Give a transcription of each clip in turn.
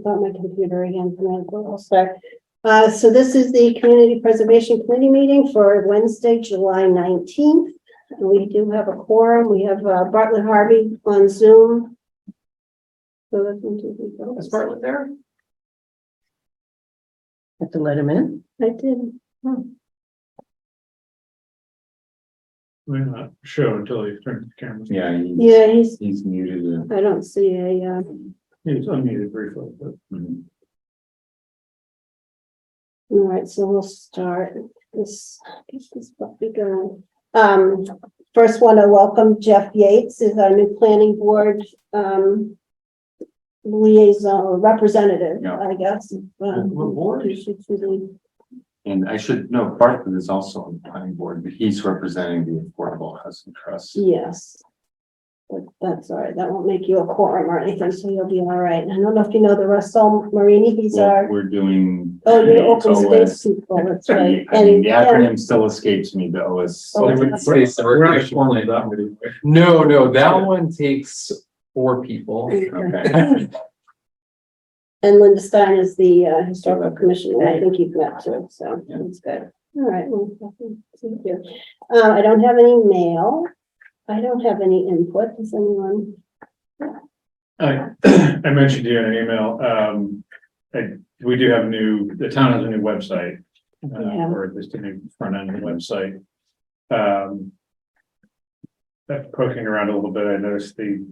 about my computer again tonight, but I'll start. So this is the Community Preservation Committee meeting for Wednesday, July 19th. We do have a quorum. We have Bartlett Harvey on Zoom. So that's one, two, three, four. Is Bartlett there? Have to let him in. I did. We're not show until he turns the camera. Yeah, Yeah, he's muted. And, I don't see a, He's unmuted briefly, but all right, so we'll start this, get this puppy going. First want to welcome Jeff Yates is our new planning board, liaison or representative, Yeah. I guess. What board? and I should know Bartlett is also on the planning board, but he's representing the Affordable Housing Trust. Yes. But that's all right. That won't make you a quorum or anything, so you'll be all right. I don't know if you know the Russell Marini, he's Well, our, we're doing. oh, you're open OS. space people, that's right. I mean, the acronym still escapes me, the OS. Oh, we're not forming that many. No, that one takes 4 people. Okay. And Linda Stein is the historical commissioner. I think you've met too, so that's good. All right, well, thank you. I don't have any mail. I don't have any input. Does anyone? I mentioned to you in an email, we do have the town has a new website. Yeah. Or at least a new front end of the website. Poking around a little bit, I noticed the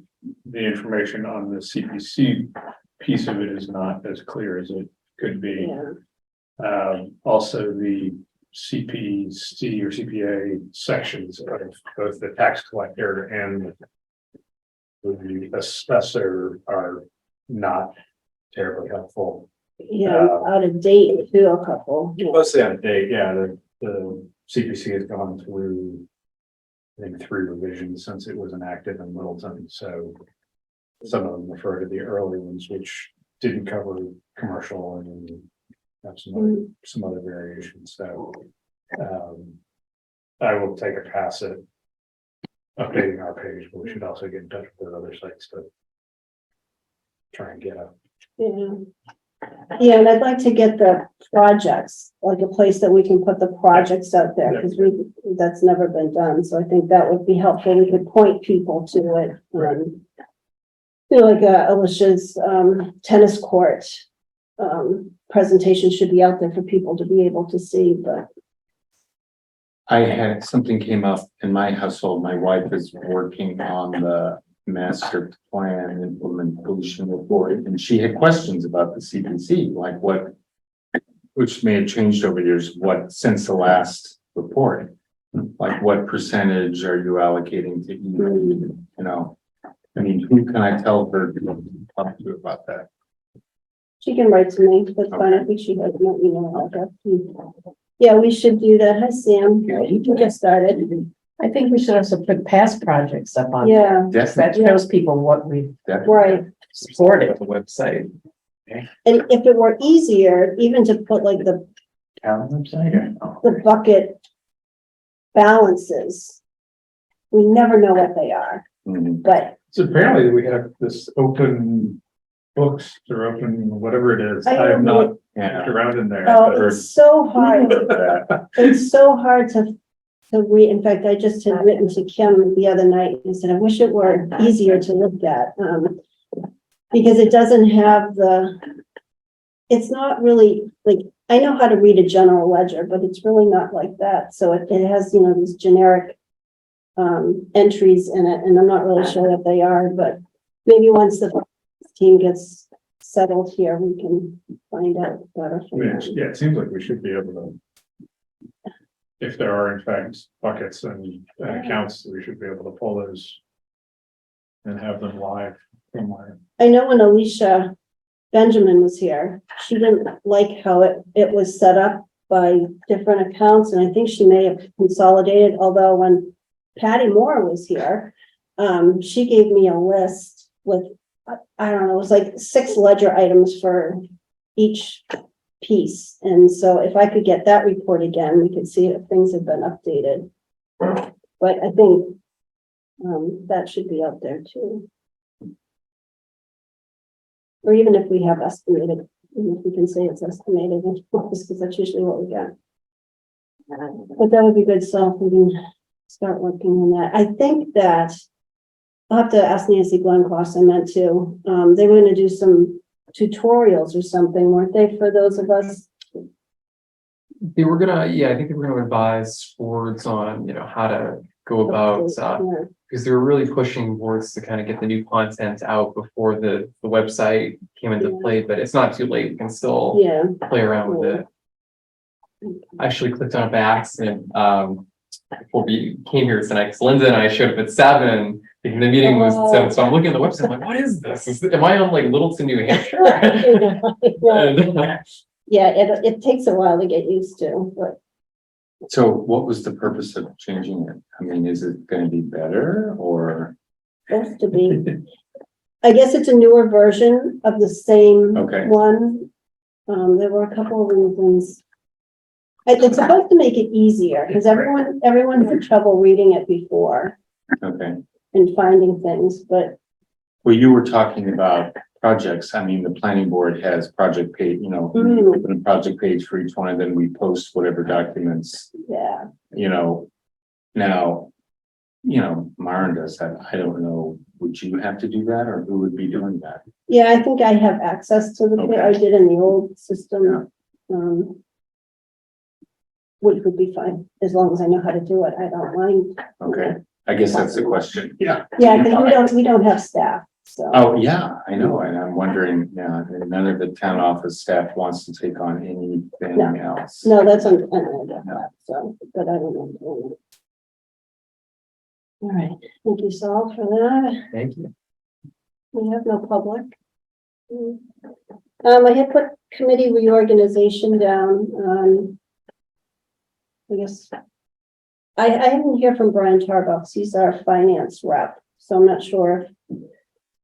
information on the CPC piece of it is not as clear as it could be. Yeah. Also the CPC or CPA sections of both the tax collector and the assessor are not terribly helpful. Yeah, out of date too, a couple. Yeah. Mostly out of date, yeah, the CPC has gone through, I think, 3 revisions since it was enacted in Littleton, so some of them refer to the early ones, which didn't cover commercial and have some other variations, so I will take a pass at updating our page, but we should also get in touch with other sites to try and get up. Yeah. Yeah, and I'd like to get the projects, like a place that we can put the projects out there, because that's never been done, so I think that would be helpful. We could point people to it. Like Alicia's tennis court presentation should be out there for people to be able to see, but. I had, something came up in my household. My wife is working on the master plan implementation report, and she had questions about the CPC, like what, which may have changed over years, what, since the last report, like what percentage are you allocating to each, you know? I mean, who can I tell her to talk to about that? She can write to me, that's fine. I think she has my email address. Yeah, we should do that. Hi, Sam. We just started. I think we should also put past projects up on. Yeah, That Definitely, shows people what we right. supported the website. And if it were easier, even to put like the town website. bucket balances, we never know what they are, Mhm. but So apparently we have this open books or open whatever it is. I I have don't not Yeah. looked around in there. oh, but- it's so hard. It's so hard to read. In fact, I just had written to Kim the other night and said, I wish it were easier to look at. Because it doesn't have it's not really like, I know how to read a general ledger, but it's really not like that. So it has, these generic entries in it, and I'm not really sure what they are, but maybe once the team gets settled here, we can find out better. I mean, yeah, it seems like we should be able to. If there are in fact buckets and accounts, we should be able to pull those. And have them live somewhere. I know when Alicia Benjamin was here, she didn't like how it was set up by different accounts, and I think she may have consolidated, although when Patty Moore was here, she gave me a list with, I don't know, it was like 6 ledger items for each piece. And so if I could get that report again, we could see if things have been updated. But I think that should be out there too. Or even if we have estimated, even if we can say it's estimated, because that's usually what we get. But that would be good, so we can start working on that. I think that I'll have to ask Nancy Glencross, I meant to, they were gonna do some tutorials or something, weren't they, for those of us? They were gonna, yeah, I think they were gonna advise boards on, how to go about, Yeah. because they were really pushing boards to kind of get the new content out before the website came into Yeah. play, but it's not too late. We can still Yeah, play around with it. I actually clicked on it by accident, before we came here tonight, because Linda and I showed up at 7, thinking the meeting was at 7, so I'm looking at the website, I'm like, what is this? Am I on like Littleton, New Hampshire? And, yeah, it takes a while to get used to, but So what was the purpose of changing it? I mean, is it gonna be better or? supposed to be. I guess it's a newer version of the same Okay. one. There were a couple of reasons. It's supposed to make it easier, because everyone had trouble reading it before Okay, and finding things, but well, you were talking about projects. I mean, the planning board has project page, we Mhm. open a project page for each one and then we post whatever documents, yeah. now, Myron does that. I don't know, would you have to do that or who would be doing that? Yeah, I think I have access to the, Okay. I did in the old system. Which would be fine, as long as I know how to do it, I don't mind. Okay, I guess that's the question. Yeah. Yeah, because we don't have staff, so. Oh, yeah, I know, and I'm wondering, none of the town office staff wants to take on anything else. No, that's on, so, but I don't know. All right, thank you, Saul, for that. Thank you. We have no public. I had put committee reorganization down, I guess. I didn't hear from Brian Tarbucks, he's our finance rep, so I'm not sure.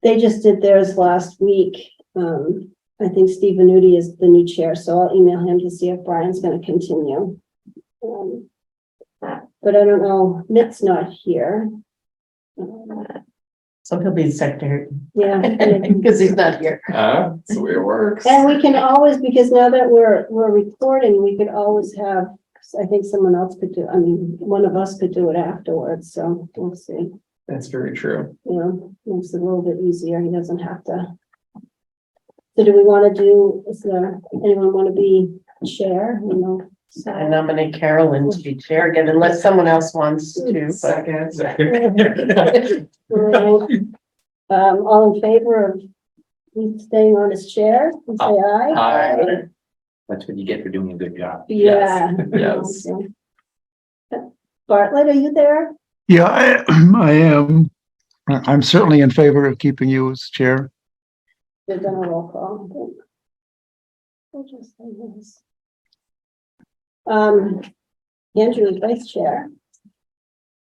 They just did theirs last week. I think Steve Venuti is the new chair, so I'll email him to see if Brian's gonna continue. But I don't know, Mitt's not here. So he'll be the secretary, Yeah. because he's not here. That's the way it works. And we can always, because now that we're recording, we could always have, I think someone else could do, I mean, one of us could do it afterwards, so we'll see. That's very true. Makes it a little bit easier, he doesn't have to. So do we want to do, is there, anyone want to be chair, so. I nominate Carolyn to be chair again, unless someone else wants to, but Second. All in favor of me staying on as chair, say aye. Aye. That's what you get for doing a good job. Yeah. Yes. Bartlett, are you there? Yeah, I am. I'm certainly in favor of keeping you as chair. They've done a roll call. I'll just say this. Andrew is vice chair.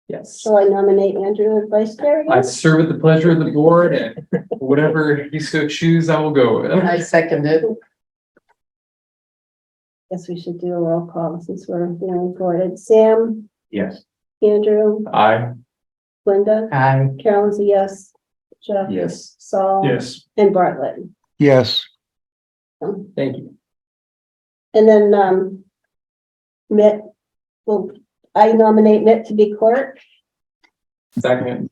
Yes. Shall I nominate Andrew as vice chair I again? serve at the pleasure of the board, and whatever you so choose, I will go with. I second it. Guess we should do a roll call since we're being recorded. Sam, Yes. Andrew, Aye. Linda, Aye. Carolyn's a yes. Jeff, Yes, Saul. Yes. And Bartlett. Yes, Thank you. And then, Mitt, well, I nominate Mitt to be clerk. Second.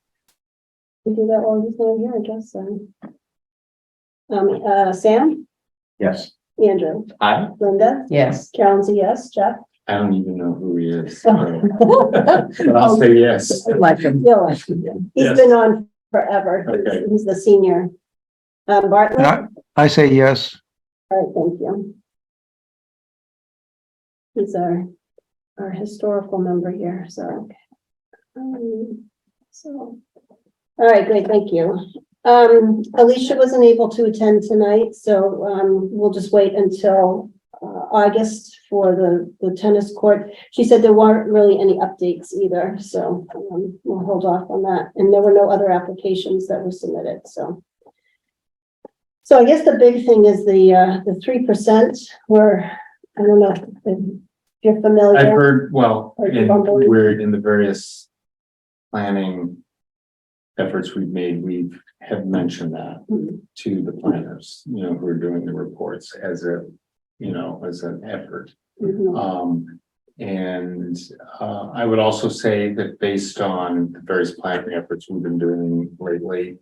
We do that while he's not here, I guess, Sam, Yes. Andrew, Aye. Linda, Yes. Carolyn's a yes, Jeff. I don't even know who he is, so- but I'll say yes. I like him. Yeah, he's Yes. been on forever. Okay. He's the senior. Bartlett, all I say yes. right, thank you. He's our historical member here, so. So, all right, great, thank you. Alicia wasn't able to attend tonight, so, we'll just wait until, August for the tennis court. She said there weren't really any updates either, so, we'll hold off on that. And there were no other applications that were submitted, so. So I guess the big thing is the 3% where, I don't know if you're familiar. I've heard, well, Are you bumbling? we're in the various planning efforts we've made, we have mentioned that to the planners, you know, who are doing the reports as a, you know, as an effort. Mhm. And I would also say that based on the various planning efforts we've been doing lately,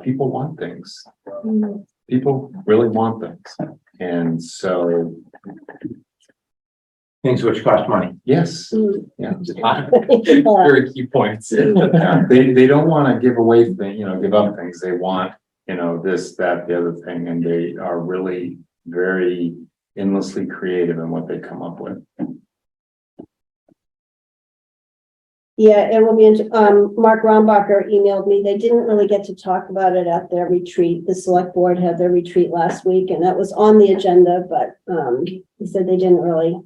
people want things. Mhm. People really want things. And so, Things which cost money. yes, Mhm. yeah. Very key points. Yeah, they don't want to give away things, you know, give up things. They want, you know, this, that, the other thing, and they are really very endlessly creative in what they come up with. Yeah, it will be, Mark Rombacher emailed me. They didn't really get to talk about it at their retreat. The select board had their retreat last week and that was on the agenda, but, he said they didn't really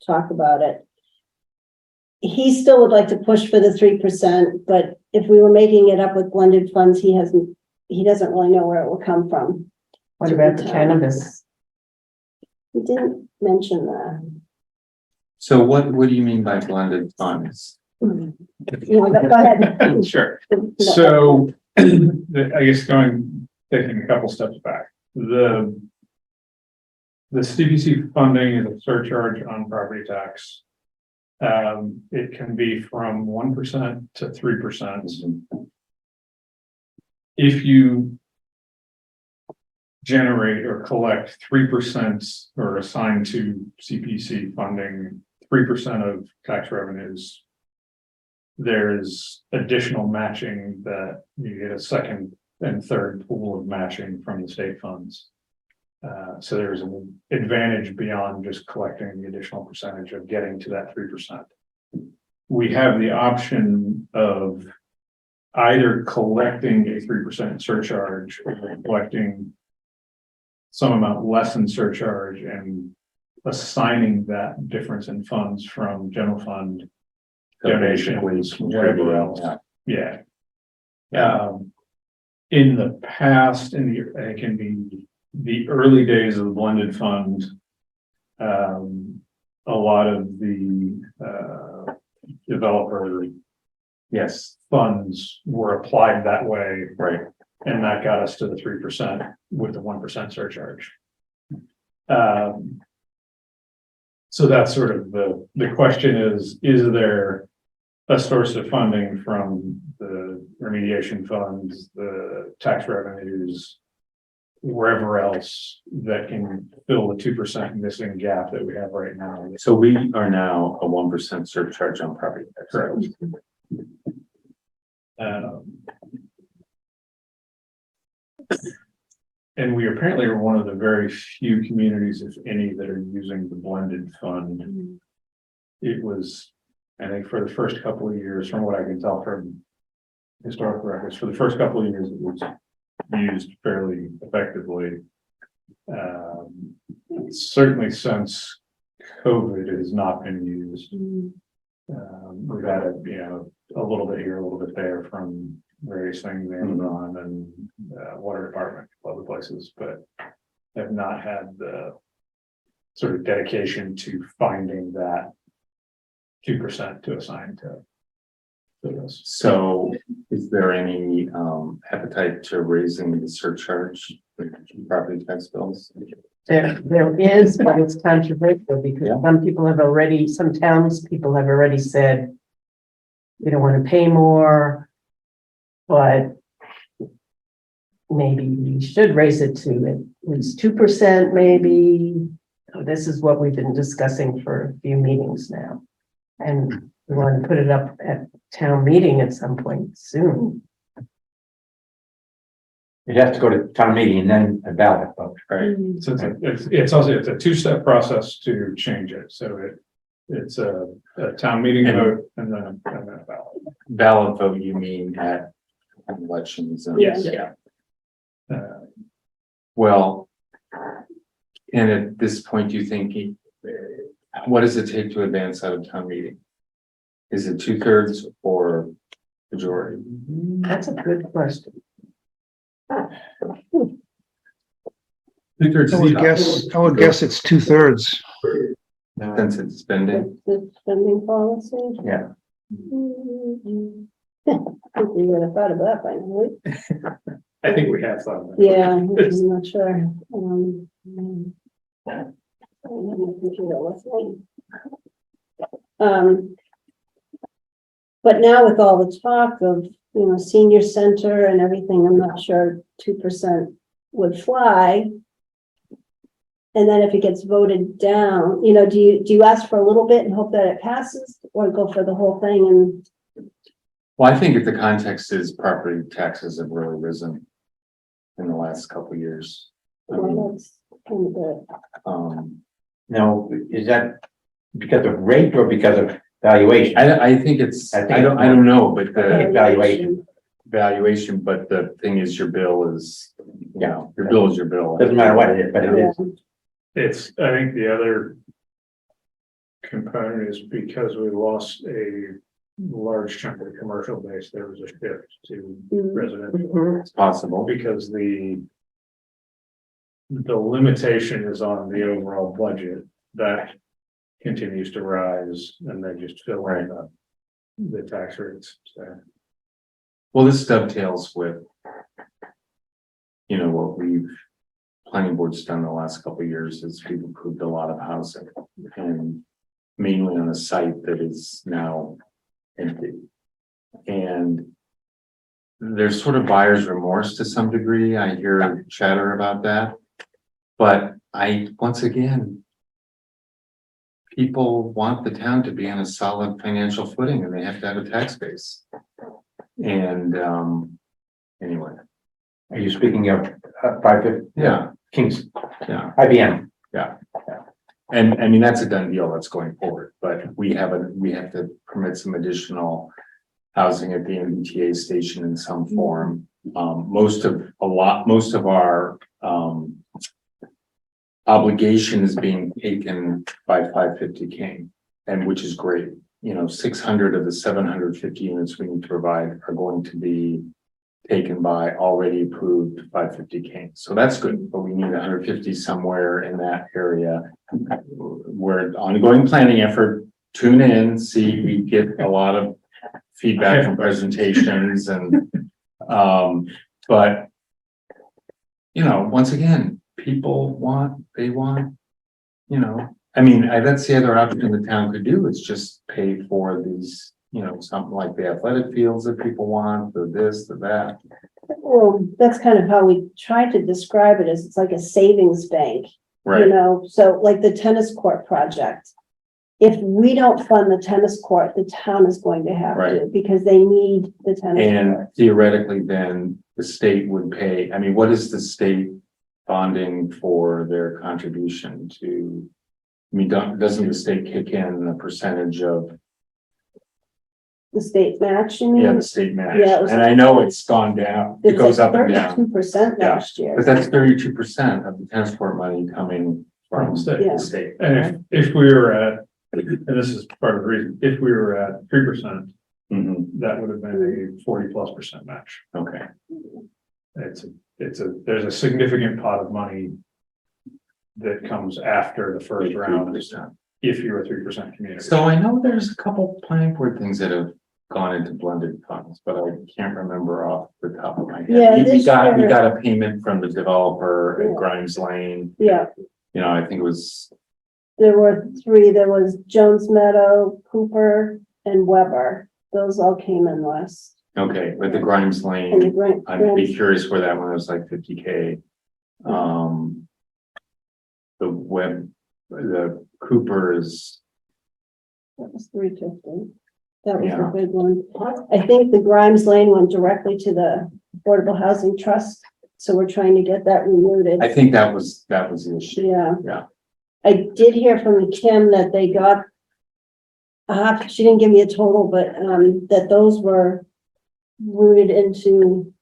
talk about it. He still would like to push for the 3%, but if we were making it up with blended funds, he doesn't really know where it will come from. What about the cannabis? He didn't mention that. So what do you mean by blended funds? You know, go ahead. Sure. So, I guess taking a couple steps back, the CPC funding is a surcharge on property tax. It can be from 1% to 3%. If you generate or collect 3% or assign to CPC funding 3% of tax revenues, there's additional matching that you get a second and third pool of matching from the state funds. So there's an advantage beyond just collecting the additional percentage of getting to that 3%. We have the option of either collecting a 3% surcharge or collecting some amount less than surcharge and assigning that difference in funds from general fund donations, whatever else. Yeah. In the past, I think in the early days of the blended fund, a lot of the developer funds were applied that way. Right. And that got us to the 3% with the 1% surcharge. So that's sort of the question is there a source of funding from the remediation funds, the tax revenues, wherever else that can fill the 2% missing gap that we have right now? So we are now a 1% surcharge on property tax. Correct. And we apparently are one of the very few communities, if any, that are using the blended fund. It was, I think, for the first couple of years, from what I can tell from historical records, for the first couple of years, it was used fairly effectively. Certainly since COVID, it has not been used. We've had a little bit here, a little bit there from various things, Amazon and water department, other places, but have not had the sort of dedication to finding that 2% to assign to this. So is there any appetite to raising the surcharge for property tax bills? There is, but it's controversial because some townspeople have already said we don't want to pay more, but maybe we should raise it to at least 2%, maybe. This is what we've been discussing for a few meetings now. And we want to put it up at town meeting at some point soon. It has to go to town meeting and then a ballot vote. Right. So it's a two-step process to change it. So it's a town meeting vote and then a ballot. Ballot vote, you mean at elections? And Yes. Yeah. Well, and at this point, do you think, what does it take to advance out of town meeting? Is it 2/3 or majority? That's a good question. 2/3 I would guess it's 2/3. since it's spending. The spending policy. Yeah. We would have thought of that by now, right? I think we have thought of that. Yeah, I'm not sure. I have my computer with me. But now with all the talk of, senior center and everything, I'm not sure 2% would fly. And then if it gets voted down, do you ask for a little bit and hope that it passes, or go for the whole thing? And Well, I think if the context is property taxes have really risen in the last couple of years. I mean, well, that's kind of good. Now, is that because of rate or because of valuation? I think it's, I think I don't know, but think the valuation. valuation, but the thing is, your bill is, your bill is your bill. Doesn't matter what it is, but it Yeah. is. I think the other component is because we lost a large chunk of the commercial base, there was a shift to Mhm. residential. It's possible. Because the limitation is on the overall budget that continues to rise, and they just fill in the tax rates, so. Well, this dovetails with, what we've, planning board's done the last couple of years is we've approved a lot of housing, and mainly on a site that is now empty. And there's sort of buyer's remorse to some degree. I hear chatter about that. But once again, people want the town to be on a solid financial footing, and they have to have a tax base. And, anyway, Are you speaking of 550? yeah, Kings, yeah. IBM? And I mean, that's a done deal that's going forward, but we have to permit some additional housing at the MBTA station in some form. Most of our, obligation is being taken by 550 King, and which is great. 600 of the 750 units we need to provide are going to be taken by already approved 550 King. So that's good, but we need 150 somewhere in that area. We're ongoing planning effort. Tune in, see, we get a lot of feedback from presentations and, but once again, people they want, that's the other option the town could do, is just pay for these, something like the athletic fields that people want, the this, the that. Well, that's kind of how we try to describe it, as it's like a savings bank, Right, so like the tennis court project. If we don't fund the tennis court, the town is going to have to, Right. because they need the tennis and court. theoretically, then the state would pay, what is the state bonding for their contribution to? Doesn't the state kick in a percentage of, The state match, you mean? the state match? Yeah, it was- And I know it's gone down, it goes up and down, 2% Yeah, last year. but that's 32% of the tennis court money coming from Yeah. the state. And if we were at, and this is part of the reason, if we were at 3%, Mhm, that would have been a 40+% match. okay, There's a significant pot of money that comes after the first round, 3%. if you're a 3% community. So I know there's a couple planning board things that have gone into blended funds, but I can't remember off the top of my head. Yeah, We this got year- a payment from the developer Yeah. at Grimes Lane, Yeah, I think it was, there were 3, there was Jones Meadow, Cooper, and Weber. Those all came in last. okay, but the Grimes And the Lane, grant, I'd be curious where that one was, like 50K. The Cooper is, that was 350. That was the Yeah. big one. I think the Grimes Lane went directly to the Affordable Housing Trust, so we're trying to get that rerouted. I think that was the issue. Yeah. Yeah. I did hear from Kim that they got, she didn't give me a total, but, that those were routed into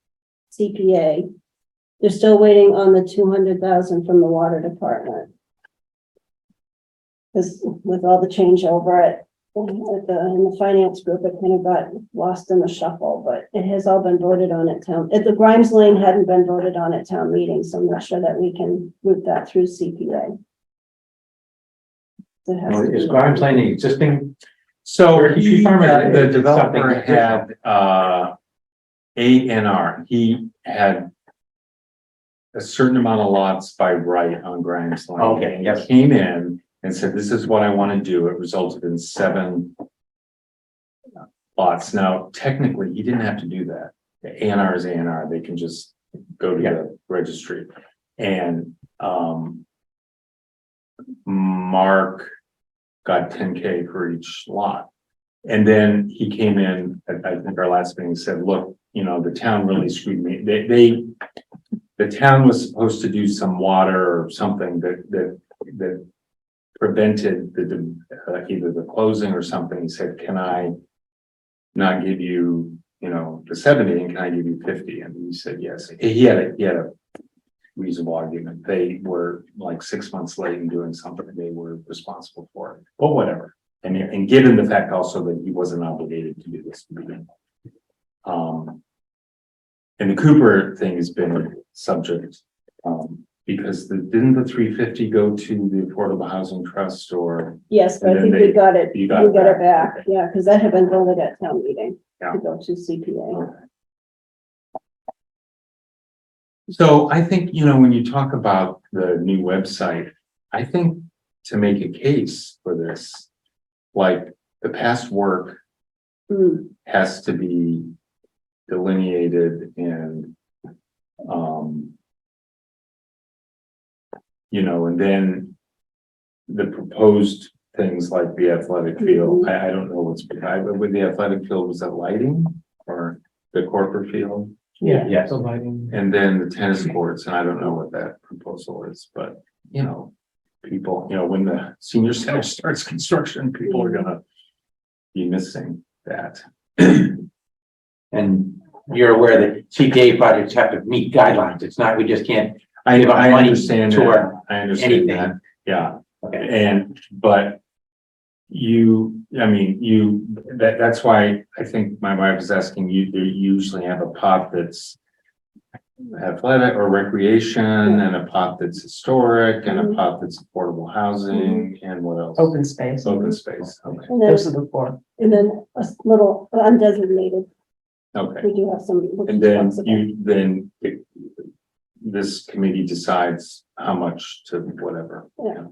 CPA. They're still waiting on the 200,000 from the water department. Because with all the changeover in the finance group, it kind of got lost in the shuffle, but it has all been voted on at town. The Grimes Lane hadn't been voted on at town meeting, so I'm not sure that we can route that through CPA. It has to Is be- Grimes Lane the existing? So Turkey he, farm is the something developer different. had, A&R, he had a certain amount of lots by right on Grimes Lane. Okay, And yes. he came in and said, this is what I want to do. It resulted in 7 lots. Now, technically, he didn't have to do that. The A&R is A&R. They can just go to Yeah. the registry. And, Mark got 10K for each lot. And then he came in, I think our last meeting said, look, you know, the town really screwed me. The town was supposed to do some water or something that prevented either the closing or something. He said, can I not give you, you know, the 70 and can I give you 50? And he said, yes. He had a reasonable argument. They were like 6 months late in doing something they were responsible for, but whatever. And given the fact also that he wasn't obligated to do this to begin with. And the Cooper thing has been a subject, because didn't the 350 go to the Affordable Housing Trust or? Yes, but I And think then we got it, you we got it got it back. back, yeah, because that had been voted at town meeting Yeah. to go to CPA. So I think, you know, when you talk about the new website, I think to make a case for this, like the past work Hmm, has to be delineated and, you know, and then the proposed things like the athletic field, I don't know what's behind, with the athletic field, was that lighting or the corporate field? Yeah. Yes. The lighting. And then the tennis courts, and I don't know what that proposal is, but, you know, people, you know, when the senior center starts construction, people are gonna be missing that. And you're aware that CPA projects have to meet guidelines. It's not, we just can't, I Give I money understand toward that, I understand anything. that, yeah, okay. but that's why I think my wife is asking you, you usually have a pot that's athletic or recreation, and a pot that's historic, and a pot that's affordable housing, and what else? Open space. Open space, okay, And then, Those are the 4. and then a little undesignated, okay. we do have some. And then this committee decides how much to whatever. Yeah.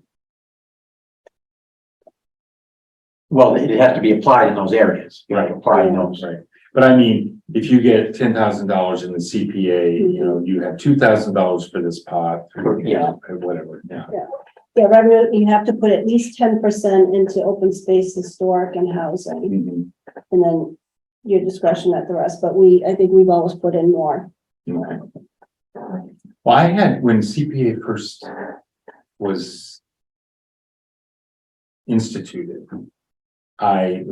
Well, it has to be applied in those areas. You have to apply in those. Right, but I mean, if you get $10,000 in the CPA, you know, you have $2,000 for this pot. Yeah. Whatever, yeah. Yeah, revenue, you have to put at least 10% into open space, historic and housing, Mhm. and then your discretion at the rest, but I think we've always put in more. Okay. Well, I had, when CPA first was instituted, I'm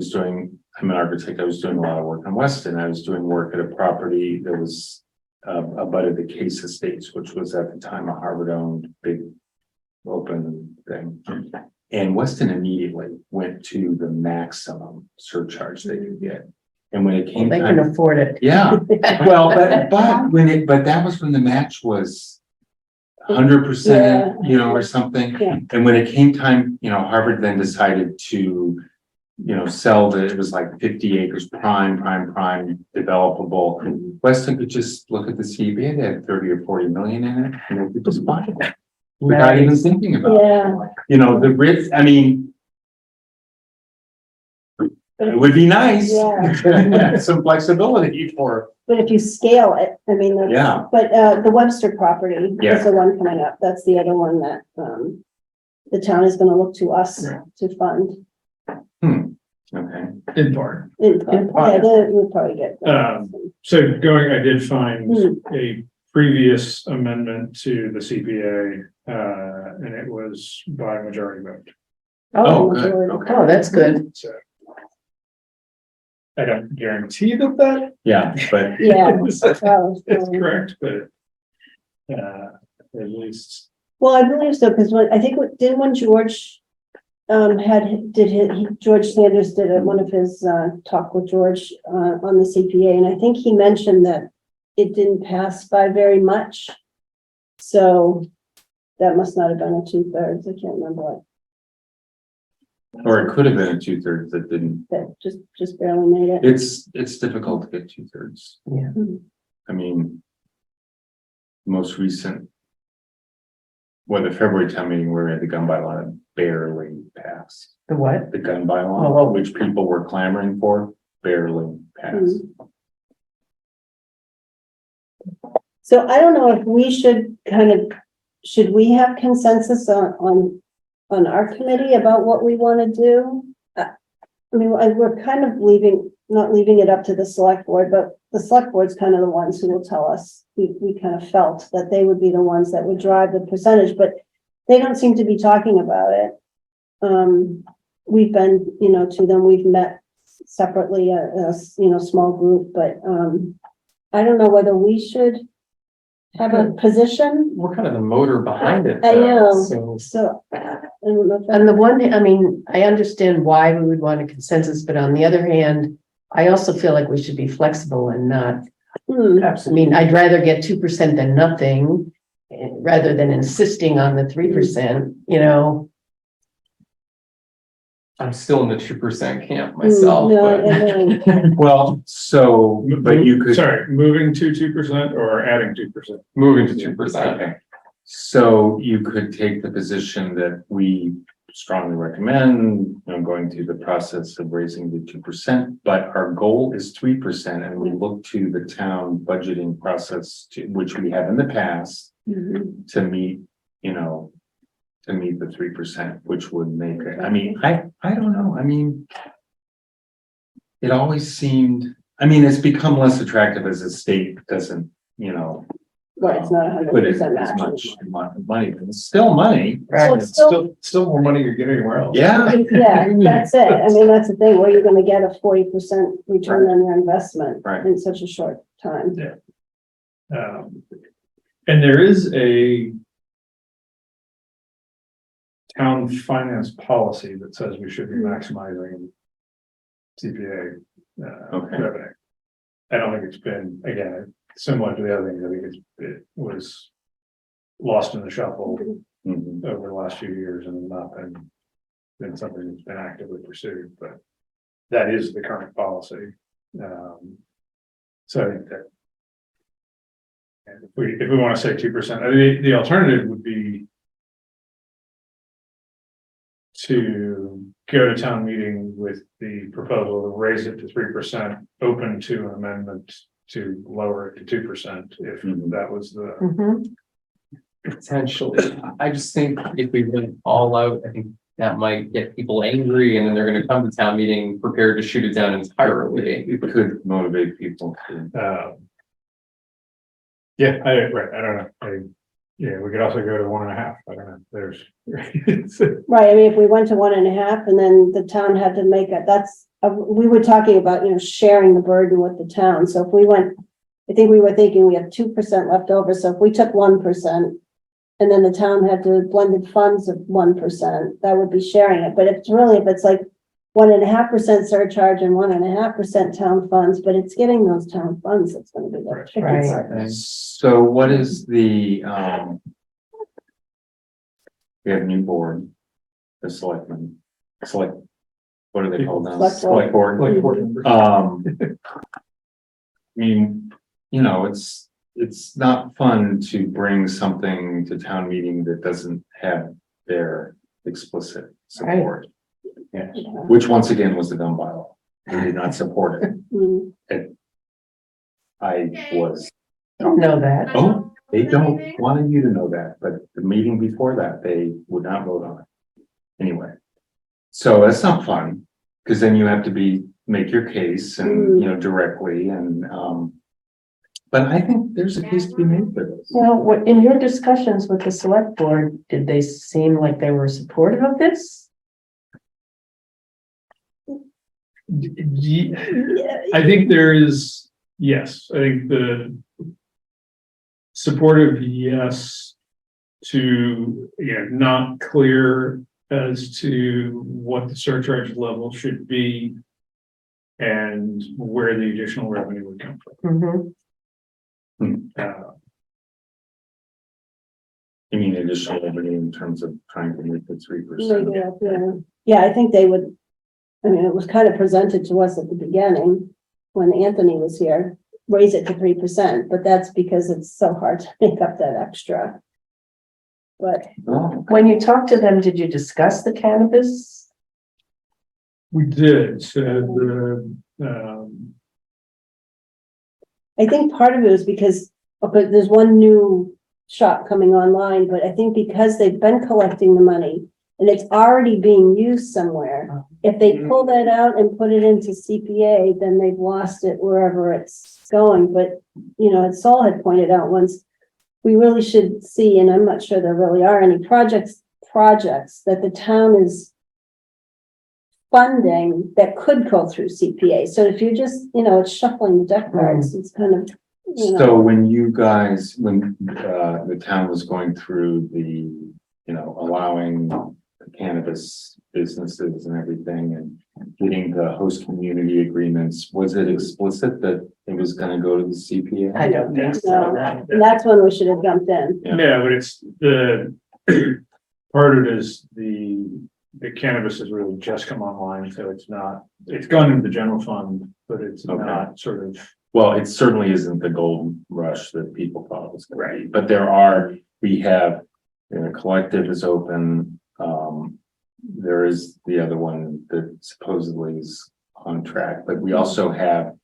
an architect, I was doing a lot of work on Weston, I was doing work at a property that was abutted the Case Estates, which was at the time a Harvard-owned big open thing. And Weston immediately went to the maximum surcharge they could get. And when it came They time. can afford it. Yeah, well, but that was when the match was 100%, you know, or something. Yeah. And when it came time, you know, Harvard then decided to, you know, sell it was like 50 acres, prime developable. Weston could just look at the CBA, they had 30 or 40 million in it, and they could just buy it. Without even thinking about it. Yeah. You know, the risk, I mean, it would be nice. Yeah. Some flexibility for, But if you scale it, I mean, that's. yeah, But, the Webster property Yeah. is the one coming up. That's the other one that, the town is gonna look to us to fund. okay. In part. Yeah, we'll probably get. So I did find Hmm. a previous amendment to the CPA, and it was by majority vote. Oh, good, okay. Oh, that's good. So I don't guarantee that Yeah, but Yeah. is Oh, it's correct, but at least, Well, I believe so, because when George George Sanders did one of his talk with George on the CPA, and I think he mentioned that it didn't pass by very much. So that must not have been a 2/3. I can't remember what. Or it could have been a 2/3 that didn't. that just barely made it. It's difficult to get 2/3. Yeah. I mean. Most recent. Well, the February town meeting where the gun bylaw barely passed. The what? The gun bylaw, Oh. which people were clamoring for, barely passed. So I don't know if we should should we have consensus on our committee about what we want to do? I mean, we're kind of not leaving it up to the select board, but the select board's kind of the ones who will tell us. We kind of felt that they would be the ones that would drive the percentage, but they don't seem to be talking about it. We've been, to them, we've met separately, small group, but, I don't know whether we should have a position. We're kind of the motor behind it. I know, So so, I don't know if On the one, I mean, I understand why we would want a consensus, but on the other hand, I also feel like we should be flexible and not, I mean, I'd rather get 2% than nothing, rather than insisting on the 3%. I'm still in the 2% camp myself, No, but I know. Well, so, but you could. Sorry, moving to 2% or adding 2%? moving to 2%. Okay. So you could take the position that we strongly recommend, going through the process of raising the 2%, but our goal is 3%, and we look to the town budgeting process which we have in the past Mhm. to meet, to meet the 3%, which would make it, I mean, I don't know, I mean. It always seemed, it's become less attractive as the state doesn't, Right, it's not put in 100% as matching. much money, but it's still money. So it's still, Still more money you're getting anywhere else. Yeah, yeah, that's it. I mean, that's the thing, where you're gonna get a 40% return on your investment Right. in such a short time. And there is a town finance policy that says we should be maximizing CPA Okay. revenue. I don't think it's been, again, similar to the other things, I think it was lost in the shuffle Mhm. over the last few years and not been something that's been actively pursued, but that is the current policy. So I think that and if we want to say 2%, I mean, the alternative would be to go to town meeting with the proposal to raise it to 3%, open to an amendment to lower it to 2%, if that was the. Mhm. Potentially, I just think if we went all out, I think that might get people angry, and then they're gonna come to town meeting prepared to shoot it down entirely. It could motivate people to. Yeah, I don't know. Yeah, we could also go to 1.5. I don't know. There's. Right, I mean, if we went to 1.5 and then the town had to make it, we were talking about, sharing the burden with the town. So if we went, I think we were thinking we have 2% left over. So if we took 1% and then the town had to blended funds of 1%, that would be sharing it. But if it's like 1.5% surcharge and 1.5% town funds, but it's getting those town funds, that's gonna be the tricky Right. part. So what is the, we have a new board, the selectmen, what are they called now? Select board. Select board. I mean, it's not fun to bring something to town meeting that doesn't have their explicit support. Yes. Yeah. Which once again was the gun bylaw. We did not support it. Mm. I was, Don't know that. oh, they don't wanted you to know that, but the meeting before that, they would not vote on it. Anyway, so that's not fun, because then you have to make your case and, directly and, but I think there's a case to be made for this. Well, in your discussions with the select board, did they seem like they were supportive of this? I think there is, yes, I think the supportive, yes, to, not clear as to what the surcharge level should be and where the additional revenue would come from. Mhm. You mean additional revenue in terms of trying to make the 3%? Yeah, I think they would, I mean, it was kind of presented to us at the beginning, when Anthony was here, raise it to 3%, but that's because it's so hard to make up that extra. But Oh, When you talked to them, did you discuss the cannabis? We did, so I think part of it was because, okay, there's one new shop coming online, but I think because they've been collecting the money and it's already being used somewhere, if they pull that out and put it into CPA, then they've lost it wherever it's going. But, you know, as Saul had pointed out once, we really should see, and I'm not sure there really are any projects that the town is funding that could go through CPA. So if you're just, you know, it's shuffling the deck cards, it's kind of, you know. So when you guys, when the town was going through the, you know, allowing cannabis businesses and everything and getting the host community agreements, was it explicit that it was gonna go to the CPA? I don't think so. No, and that's when we should have jumped in. yeah, but it's the part of it is the cannabis has really just come online, so it's not, it's gone into the general fund, but it's Okay. not sort of. Well, it certainly isn't the gold rush that people thought it was gonna be, but there are, we have, you know, Collective is open. There is the other one that supposedly is on track, but we also have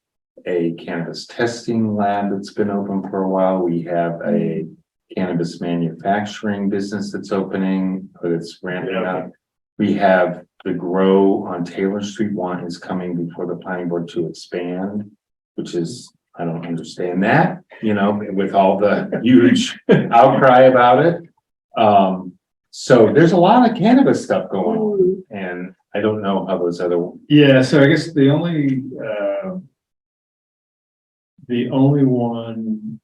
a cannabis testing lab that's been open for a while. We have a cannabis manufacturing business that's opening, but it's ramping up. We have the Grow on Taylor Street one is coming before the planning board to expand, which is, I don't understand that, you know, with all the huge outcry about it. So there's a lot of cannabis stuff going on, and I don't know how those other. Yeah, so I guess the only one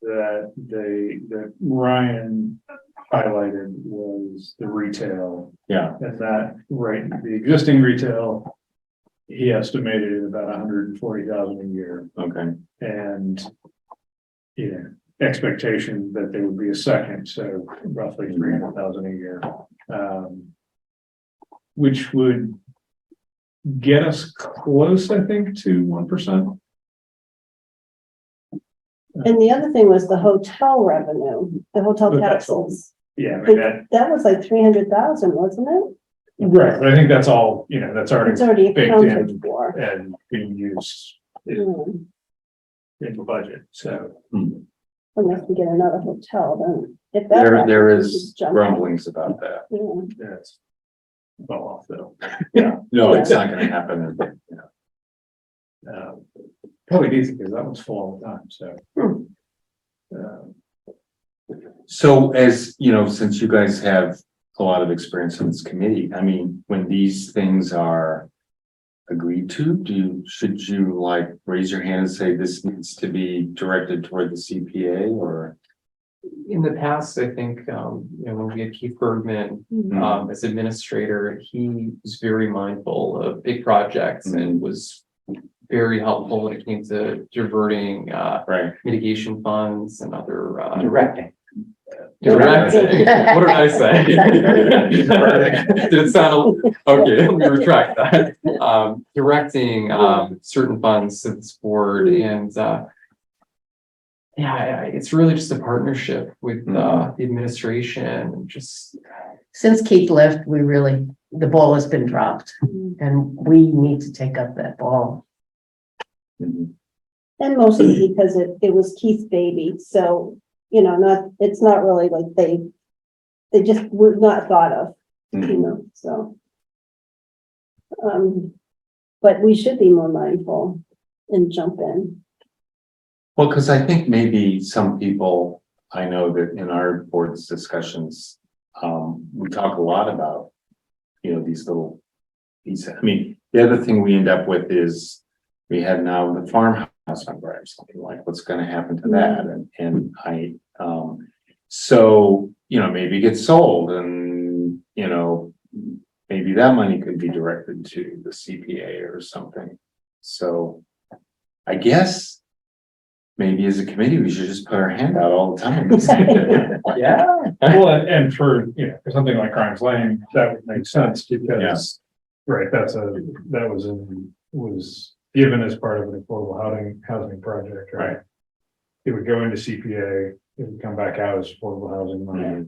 that Ryan highlighted was the retail. Yeah. And that, right, the existing retail, he estimated at about 140,000 a year. Okay. And, you know, expectation that there would be a second, so roughly 300,000 a year. Which would get us close, I think, to 1%. And the other thing was the hotel revenue, the hotel But that's all- taxes. Yeah, I But mean, that, that was like 300,000, wasn't it? right, but I think that's all, you know, that's It's already already baked accounted in for. and being used in the budget, so. Unless we get another hotel, then if that. There happens, we is should jump in. grumblings about that. Yeah. That's well off though. No, it's not gonna happen. You know. Probably easy because that one's full all the time, so. So as, you know, since you guys have a lot of experience in this committee, I mean, when these things are agreed to, should you like raise your hand and say this needs to be directed toward the CPA or? In the past, I think, you know, when we had Keith Bergman, as administrator, he was very mindful of big projects and was very helpful when it came to diverting, Right. mitigation funds and other, Directing. directing. What did I say? Did it sound, okay, let me retract that. Directing, certain funds to this board and, yeah, it's really just a partnership with, the administration and just, Since Keith left, the ball has been dropped and we need to take up that ball. Mhm. And mostly because it was Keith's baby, so, you know, it's not really like they just were not thought of, you know, so. But we should be more mindful and jump in. Well, because I think maybe some people, I know that in our board's discussions, we talk a lot about, you know, these little pieces. I mean, the other thing we end up with is we have now the farmhouse on Briar, something like what's going to happen to that. And I, so, you know, maybe it gets sold and, you know, maybe that money could be directed to the CPA or something. So I guess maybe as a committee, we should just put our hand out all the time. Yeah. Well, and for, for something like Crimes Lane, that would make sense because, right, was given as part of an affordable housing project, right? It would go into CPA, it would come back out as affordable housing money.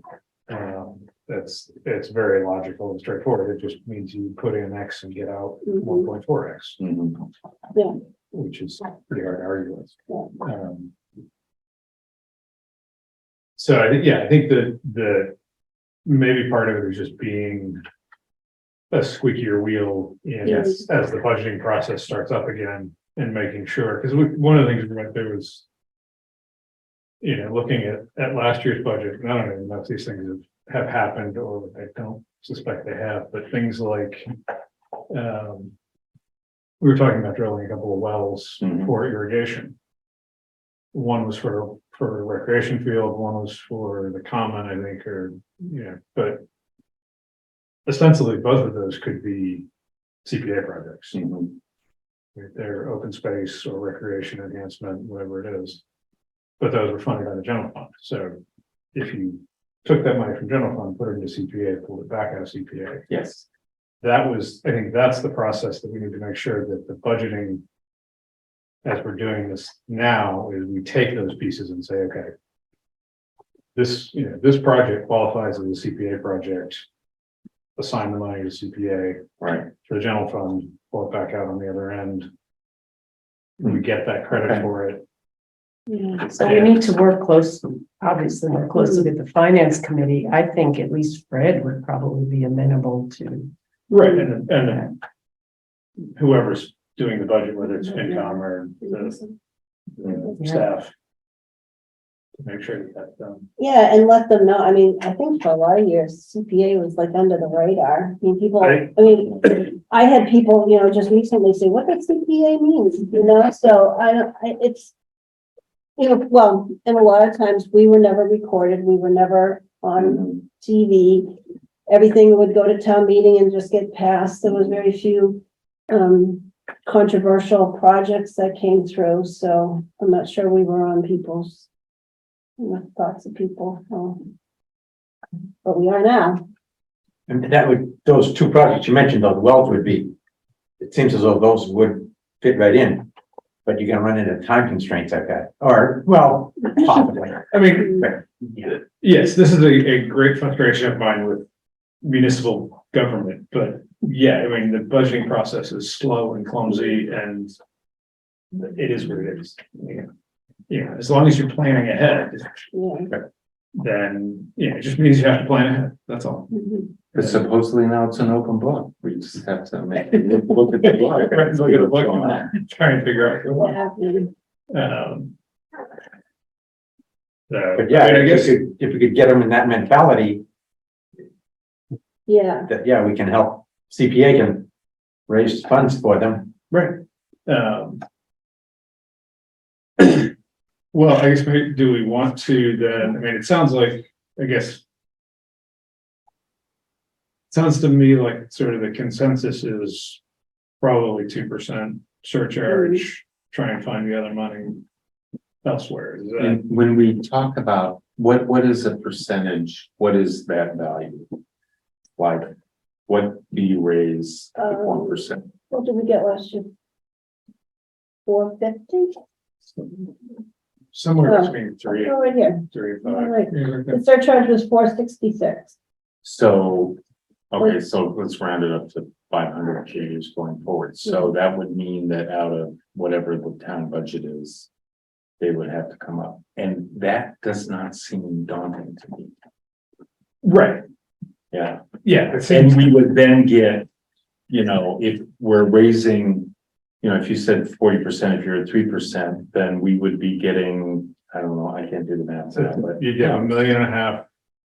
It's very logical and straightforward. It just means you put in X and get out 1.4X, Mhm. which is pretty hard to argue with. So I think that maybe part of it is just being a squeakier wheel as the budgeting process starts up again and making sure, because one of the things we went through was, looking at last year's budget, and I don't even know if these things have happened or I don't suspect they have, but things like, we were talking about drilling a couple of wells for irrigation. One was for a recreation field, one was for the common, I think, but ostensibly both of those could be CPA projects. They're open space or recreation enhancement, whatever it is. But those were funded by the general fund. So if you took that money from general fund, put it into CPA, pulled it back out of CPA. Yes. I think that's the process that we need to make sure that the budgeting, as we're doing this now, is we take those pieces and say, okay, this project qualifies as a CPA project, assign the money to CPA, Right. for the general fund, pull it back out on the other end. We get that credit for it. So we need to work obviously more closely with the finance committee. I think at least Fred would probably be amenable to. Right, and whoever's doing the budget, whether it's FinCom or the staff. To make sure that's done. Yeah, and let them know. I mean, I think for a lot of years, CPA was like under the radar. I mean, I had people, just recently say, what does CPA mean? So it's, well, and a lot of times we were never recorded. We were never on TV. Everything would go to town meeting and just get passed. There was very few controversial projects that came through. So I'm not sure we were on people's thoughts of people. But we are now. And those two projects you mentioned, though, the wells it seems as though those would fit right in. But you're gonna run into time constraints, I bet, or, well, possibly. I mean, Yeah. yes, this is a great frustration of mine with municipal government, but I mean, the budgeting process is slow and clumsy and it is what it is. As long as you're planning ahead, then, it just means you have to plan ahead, that's all. But supposedly now it's an open book. We just have to look at the book. Look at the book and try and figure out. But I guess if we could get them in that mentality, that, we can help, CPA can raise funds for them. Right. Well, I guess do we want to then, I mean, it sounds like, sounds to me like sort of the consensus is probably 2% surcharge, try and find the other money elsewhere. Is that? And when we talk about what is a percentage, what is that value? Like, what do you raise at 1%? What did we get last year? 450? Somewhere between three Right here. 3 and All right. 5. The surcharge was 466. So, okay, so let's round it up to 500 Ks going forward. So that would mean that out of whatever the town budget is, they would have to come up. And that does not seem daunting to me. Right. Yeah. Yeah. And we would then get, if we're raising, if you said 40%, if you're at 3%, then we would be getting, I don't know, I can't do the math now, but. You get $1.5 million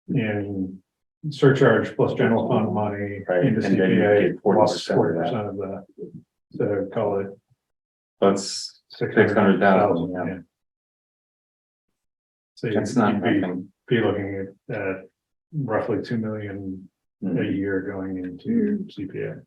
in surcharge plus general fund money Right, into and then you CPA get plus 40% 40% of that. So call it That's 600,000. 600,000, Yeah. So That's not you'd nothing. be looking at roughly 2 million a year going into CPA.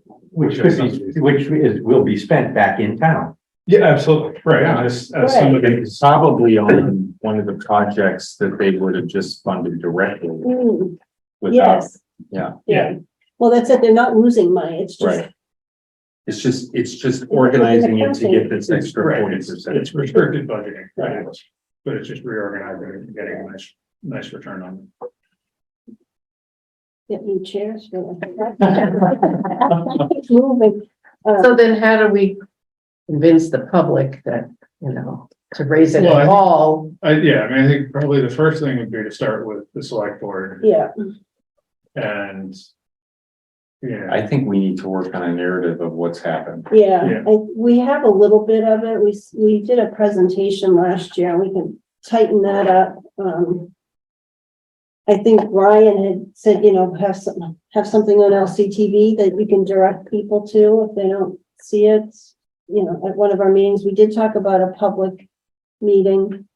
which will be spent back in town. Yeah, absolutely, right, as somebody It's probably on one of the projects that they would have just funded directly Mm, without, yes. yeah. Yeah. Well, that's it. They're not losing money. It's just, right. It's just organizing it to get this extra Right, 40%. it's restricted budgeting, right? But it's just reorganizing and getting a nice return on get new chairs for it. It's moving. So then how do we convince the public that, to raise it Well, I at think- all? I think probably the first thing would be to start with the select board Yeah, and. Yeah, I think we need to work on a narrative of what's happened. yeah. Yeah. We have a little bit of it. We did a presentation last year and we can tighten that up. I think Ryan had said, have something on LCTV that you can direct people to if they don't see it. At one of our meetings, we did talk about a public meeting.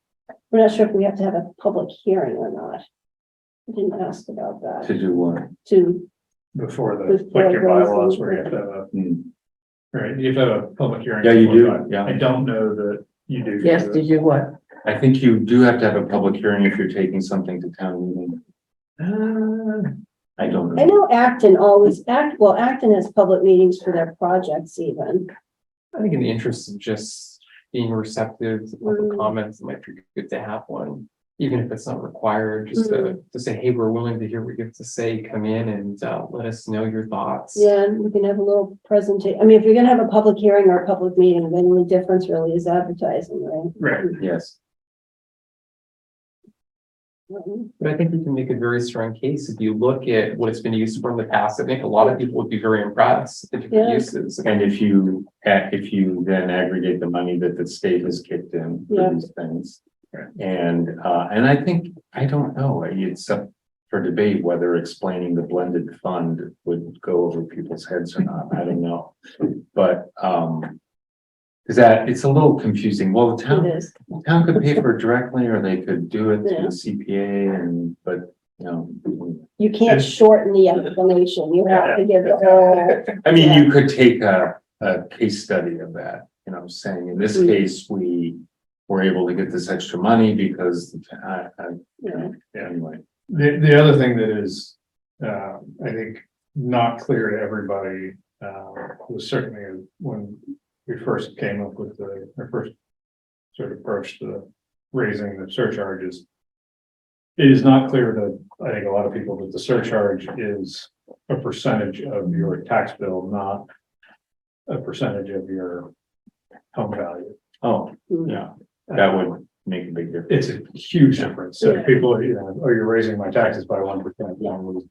We're not sure if we have to have a public hearing or not. I didn't ask about that, To do what? to, before Before like your bylaws raising- where you have to have a, Hmm. right, you have to have a public hearing. Yeah, you before do, that. I yeah. don't know that you do. Yes, did you what? I think you do have to have a public hearing if you're taking something to town meeting. I don't I know. know Acton has public meetings for their projects even. I think in the interest of just being receptive to public comments, it might be good to have one. Even if it's not required, just to say, hey, we're willing to hear what you have to say, come in and let us know your thoughts. Yeah, and we can have a little presentation. I mean, if you're gonna have a public hearing or a public meeting, then the difference really is advertising, right? Right. Yes, But I think we can make a very strong case if you look at what it's been used for in the past. I think a lot of people would be very impressed at the different Yeah. uses. and if you then aggregate the money that the state has kicked in Yeah. for these things. And I think, I don't know, it's up for debate whether explaining the blended fund would go over people's heads or not, I don't know. But, is that, it's a little confusing, well, the It is. town could pay for it directly, or they could do it Yeah. through the CPA but, You can't shorten the explanation. You have to give the whole, I mean, Yeah. you could take a case study of that, saying in this Mm. case, we were able to get this extra money because, anyway. The other thing that is, I think, not clear to everybody, was certainly when we first came up with our first sort of approach to raising the surcharges. It is not clear to, I think, a lot of people that the surcharge is a percentage of your tax bill, not a percentage of your home value. Oh, yeah, that would make a big difference. It's a huge difference. So Yeah. people, oh, you're raising my taxes by 1%.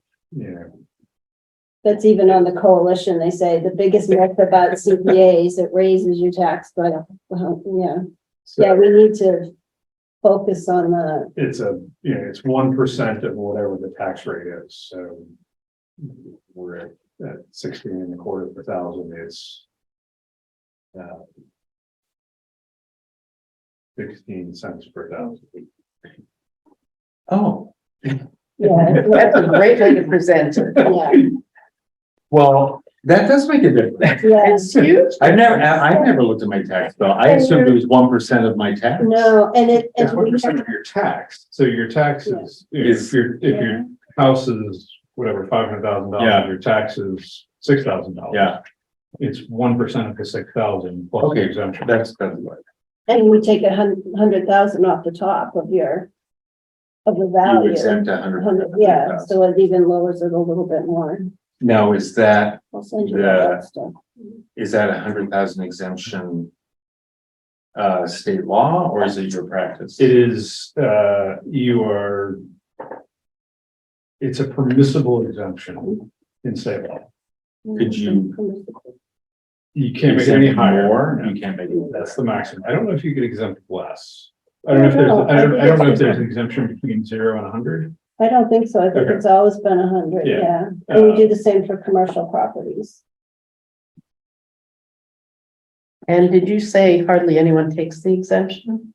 that's even on the coalition. They say the biggest myth about CPAs, it raises your tax, but, yeah. So Yeah, we need to focus on the, it's it's 1% of whatever the tax rate is. So we're at 16 and a quarter per thousand. It's 16 cents per thousand. Oh, yeah. That's a great way to present it. Yeah, well, that does make a difference. yeah. It's huge. I've never looked at my tax bill. I assumed it was 1% of my tax. No, and It's and 1% of your tax. So your taxes, if your house is whatever, $500,000, Yeah. your tax is $6,000. Yeah, It's 1% of the 6,000 plus the okay, exemption. that's right. And we take 100,000 off the top of the You value. exempt 100, yeah, so it even lowers it a little bit more. Now, is that I'll send you all that stuff. 100,000 exemption state law, or is it your practice? It is, it's a permissible exemption in state law. Could you You can't make it any exempt higher. more? You can't make it. That's the maximum. I don't know if you could exempt less. I don't know if there's, I don't know if there's an exemption between 0 and 100. I don't think so. I think Okay. it's always been 100, Yeah. yeah. And we do the same for commercial properties. And did you say hardly anyone takes the exemption?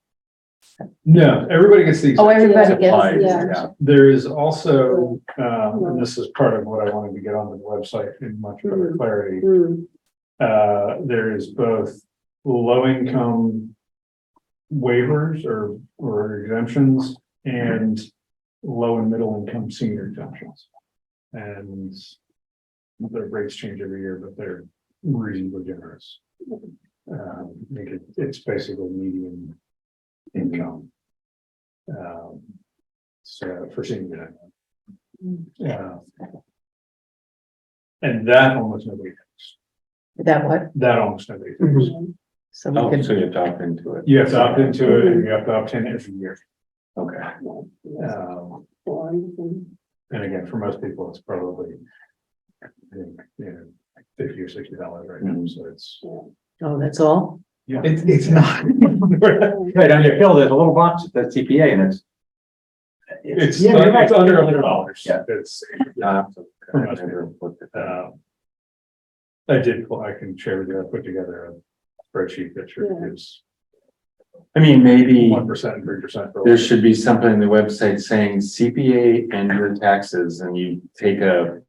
No, everybody gets the. Oh, everybody Supplies, gets, yeah. yeah. There is also, and this is part of what I wanted to get onto the website in much better clarity. Hmm, There is both low income waivers or exemptions and low and middle income senior exemptions. And the rates change every year, but they're reasonably generous. It's basically median income. So for senior. Yeah. And that almost nobody takes. that what? That almost nobody takes. So we Oh, could, so you have to opt into it. You have to opt into it and you have to opt in every year. Okay. forms and- And again, for most people, it's probably, I think, $50 or $60 right now, so it's. oh, that's all? It's not. Right, on your bill, there's a little box that says CPA and it's. It's, Yeah, you're right. it's under $100. Yeah. It's, I've never looked at that. I can share with you, I put together a spreadsheet that gives I mean, maybe 1% and 3%. for there should be something on the website saying CPA and your taxes, and you take a,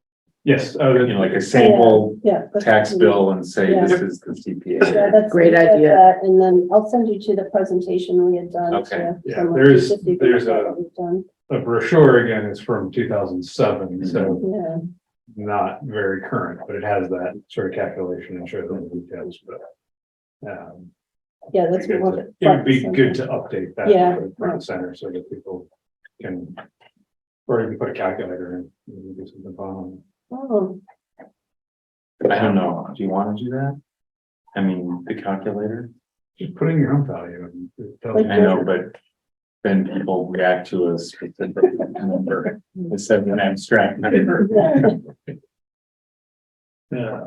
Yes. like a sample Yeah. that's- tax bill and say, Yeah. this is the CPA. Yeah, that's. Great like idea. that, And then I'll send you to the presentation we had done. Okay. to- Yeah, from there's- just so you can there's look at a- what we've done. A brochure, again, is from 2007, so Yeah, not very current, but it has that sort of calculation and shows all the details, but. yeah, that's It what. would be good to update that. Yeah. for the front and center so that people can, or you can put a calculator in, and do something fun. Oh, I don't know, do you want to do that? I mean, the calculator, Just put in your home value and it tells Like you. I know, but then people react to a specific number instead of an abstract number. Yeah,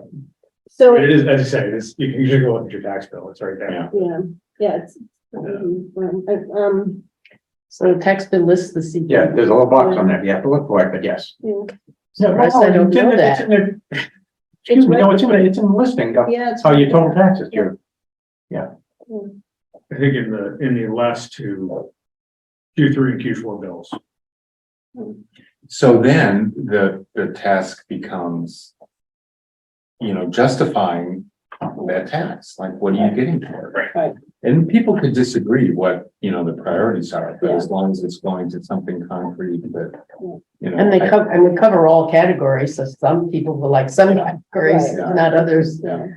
so, it is, as you say, it's, you can usually go look at your tax bill, it's right there. Yeah. yeah, it's. So the text bill lists the CPA. Yeah, there's a little box on there. You have to look for it, but yes. Yeah. So Russ, I don't know that. Excuse me, no, it's in the listing of Yeah. it's- how your total taxes, your, I think in the last two, Q3 and Q4 bills. So then the task becomes, justifying that tax, like, what are you getting for it? Right. And people could disagree what, the priorities are, but as long as it's going to something concrete that, And they cover, and we cover all categories, so some people will like some categories, Right. not others. Yeah.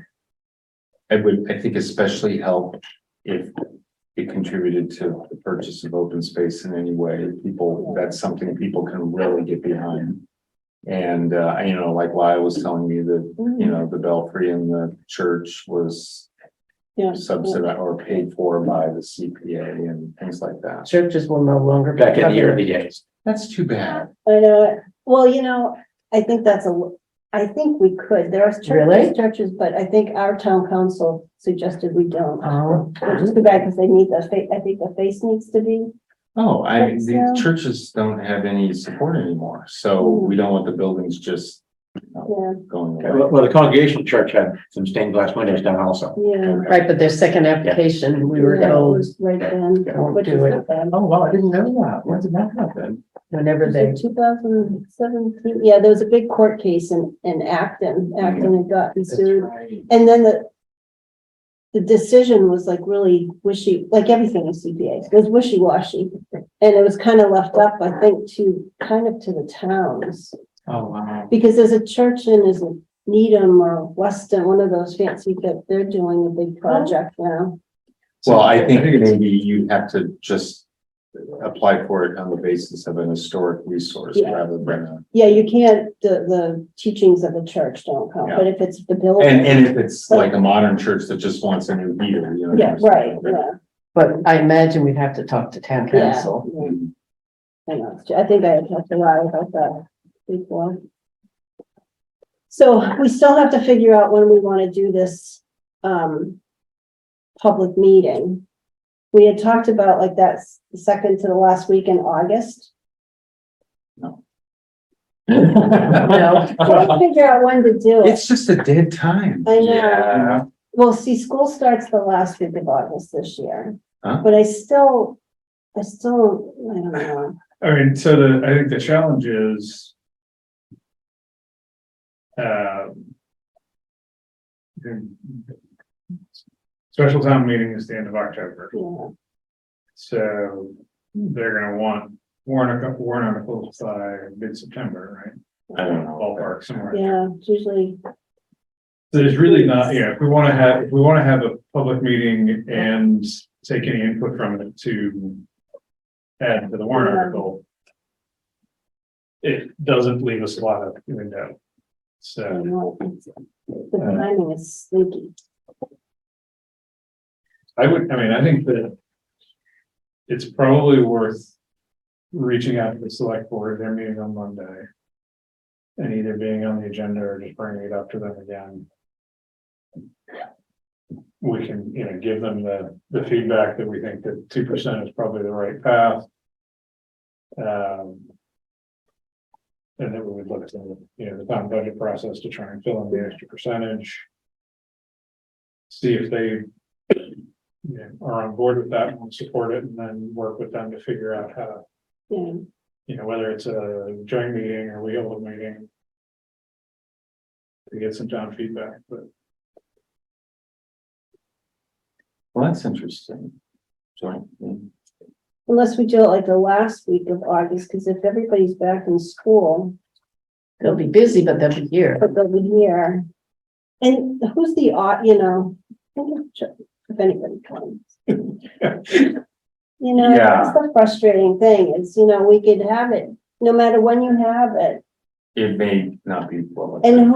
I think especially help if it contributed to the purchase of open space in any way. That's something people can really get behind. And, like Lyle was telling me that, the belfry in the church was Yeah. subsidized or paid for by the CPA and things like that. Churches will no longer. be back in the covered. early days. That's too bad. I know it. Well, I think I think we could. There are Really? churches, but I think our town council suggested we don't. Oh. Which is too bad because they need the face, I think the face needs to be. Oh, But, the churches don't have any support anymore, so we don't want the buildings just Yeah, going away. Well, the Congregational Church had some stained glass windows done also. yeah. Right, but their second application, we were Yeah, it told, was right then. Don't which do is it. not bad. Oh, well, I didn't know that. When did that happen? whenever they, 2017, yeah, there was a big court case in Acton. Acton had gotten sued. right. And then the decision was like really like everything in CPA, it was wishy-washy. And it was kind of left up, I think, to the towns. Oh, wow. Because there's a church in, is it Needham or Weston, one of those fancy that they're doing a big project now. Well, I think maybe you have to just apply for it on the basis of an historic resource Yeah. rather than a. Yeah, you can't, the teachings of the church don't count, but if it's the building. And if it's like a modern church that just wants a new heater, Yeah, right, yeah. but I imagine we'd have to talk to town Yeah, council. yeah. I know, I think I had talked to Riley about that before. So we still have to figure out when we want to do this, public meeting. We had talked about like that second to the last week in August. No, Trying to figure out when to do it. It's just a dead time. I know. Yeah. Well, see, school starts the last week of August this year. Huh? But I still, I still, I don't know. I mean, so I think the challenge is. Special town meeting is the end of October, Yeah, so they're gonna want warrant articles by mid-September, right? I don't know. Ballpark somewhere. yeah, it's usually, There's really not, if we wanna have a public meeting and take any input from it to add to the warrant Yeah. article. It doesn't leave us a lot of window. I So, know, the timing is sneaky. I think that it's probably worth reaching out to the select board, their meeting on Monday. And either being on the agenda or just bringing it up to them again. We can, give them the feedback that we think that 2% is probably the right path. And then we would look at the town budget process to try and fill in the extra percentage. See if they are on board with that and want to support it, and then work with them to figure out how, Yeah, whether it's a joint meeting or we hold a meeting. To get some town feedback, but Well, that's interesting. So, unless we do it like the last week of August, because if everybody's back in school, They'll be busy, but they'll be here. but they'll be here. And who's the, if anybody comes. Yeah. That's the frustrating thing is, we could have it, no matter when you have it. it may not be well. And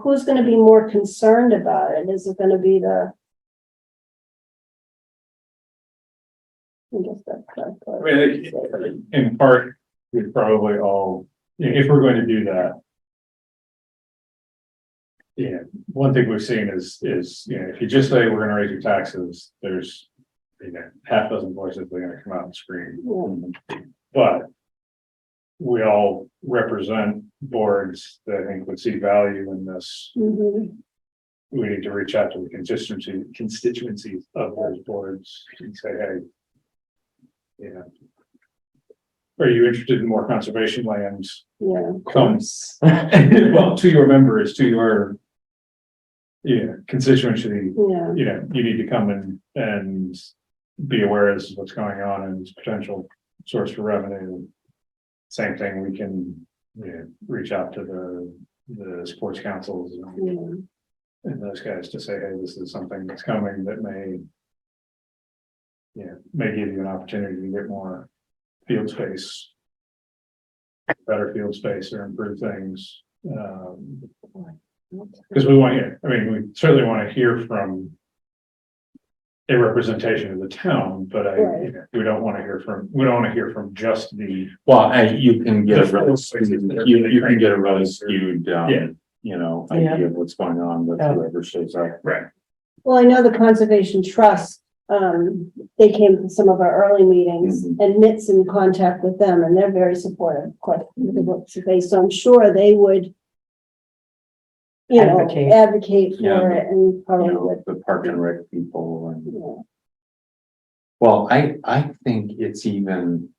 who's gonna be more concerned about it? Is it gonna be the? I guess that's. in part, we probably all, if we're going to do that. Yeah, one thing we've seen is, if you just say we're gonna raise your taxes, there's, half dozen voices that are gonna come out and scream. But we all represent boards that I think would see value in this. Mhm. We need to reach out to the constituencies of those boards and say, hey. Are you interested in more conservation lands? Yeah, Comes, well, to your members, to your. Constituency, yeah, you need to come and be aware this is what's going on and it's potential source for revenue. Same thing, we can, reach out to the sports councils and those guys to say, hey, this is something that's coming that may. May give you an opportunity to get more field space. Better field space or improve things. Because we we certainly want to hear from. A representation of the town, but Right. we don't want to hear from just the. Well, you can get a The really full skewed, spaces that are you can being get a really created. skewed, Yeah. idea of what's going on with Yeah. whoever shows up. Right. well, I know the Conservation Trust, they came to some of our early meetings and Nick's in contact with them and they're very supportive, of course, with the books based, so I'm sure they would. Advocate Yeah. for it and You probably know, would, the Park and Rec people and. yeah. Well, I think it's even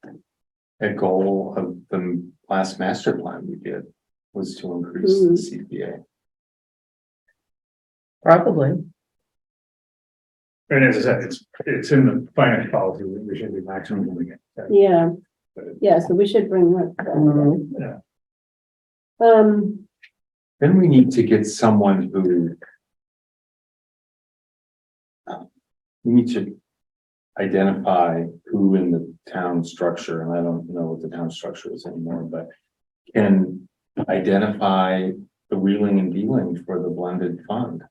a goal of the last master plan we did was to increase the CPA. Probably. And as I said, it's in the finance policy, we should be maximum doing it. Yeah, so we should bring that. Mhm. Then we need to get someone who. We need to identify who in the town structure, and I don't know what the town structure is anymore, but. Can identify the wheeling and dealing for the blended fund.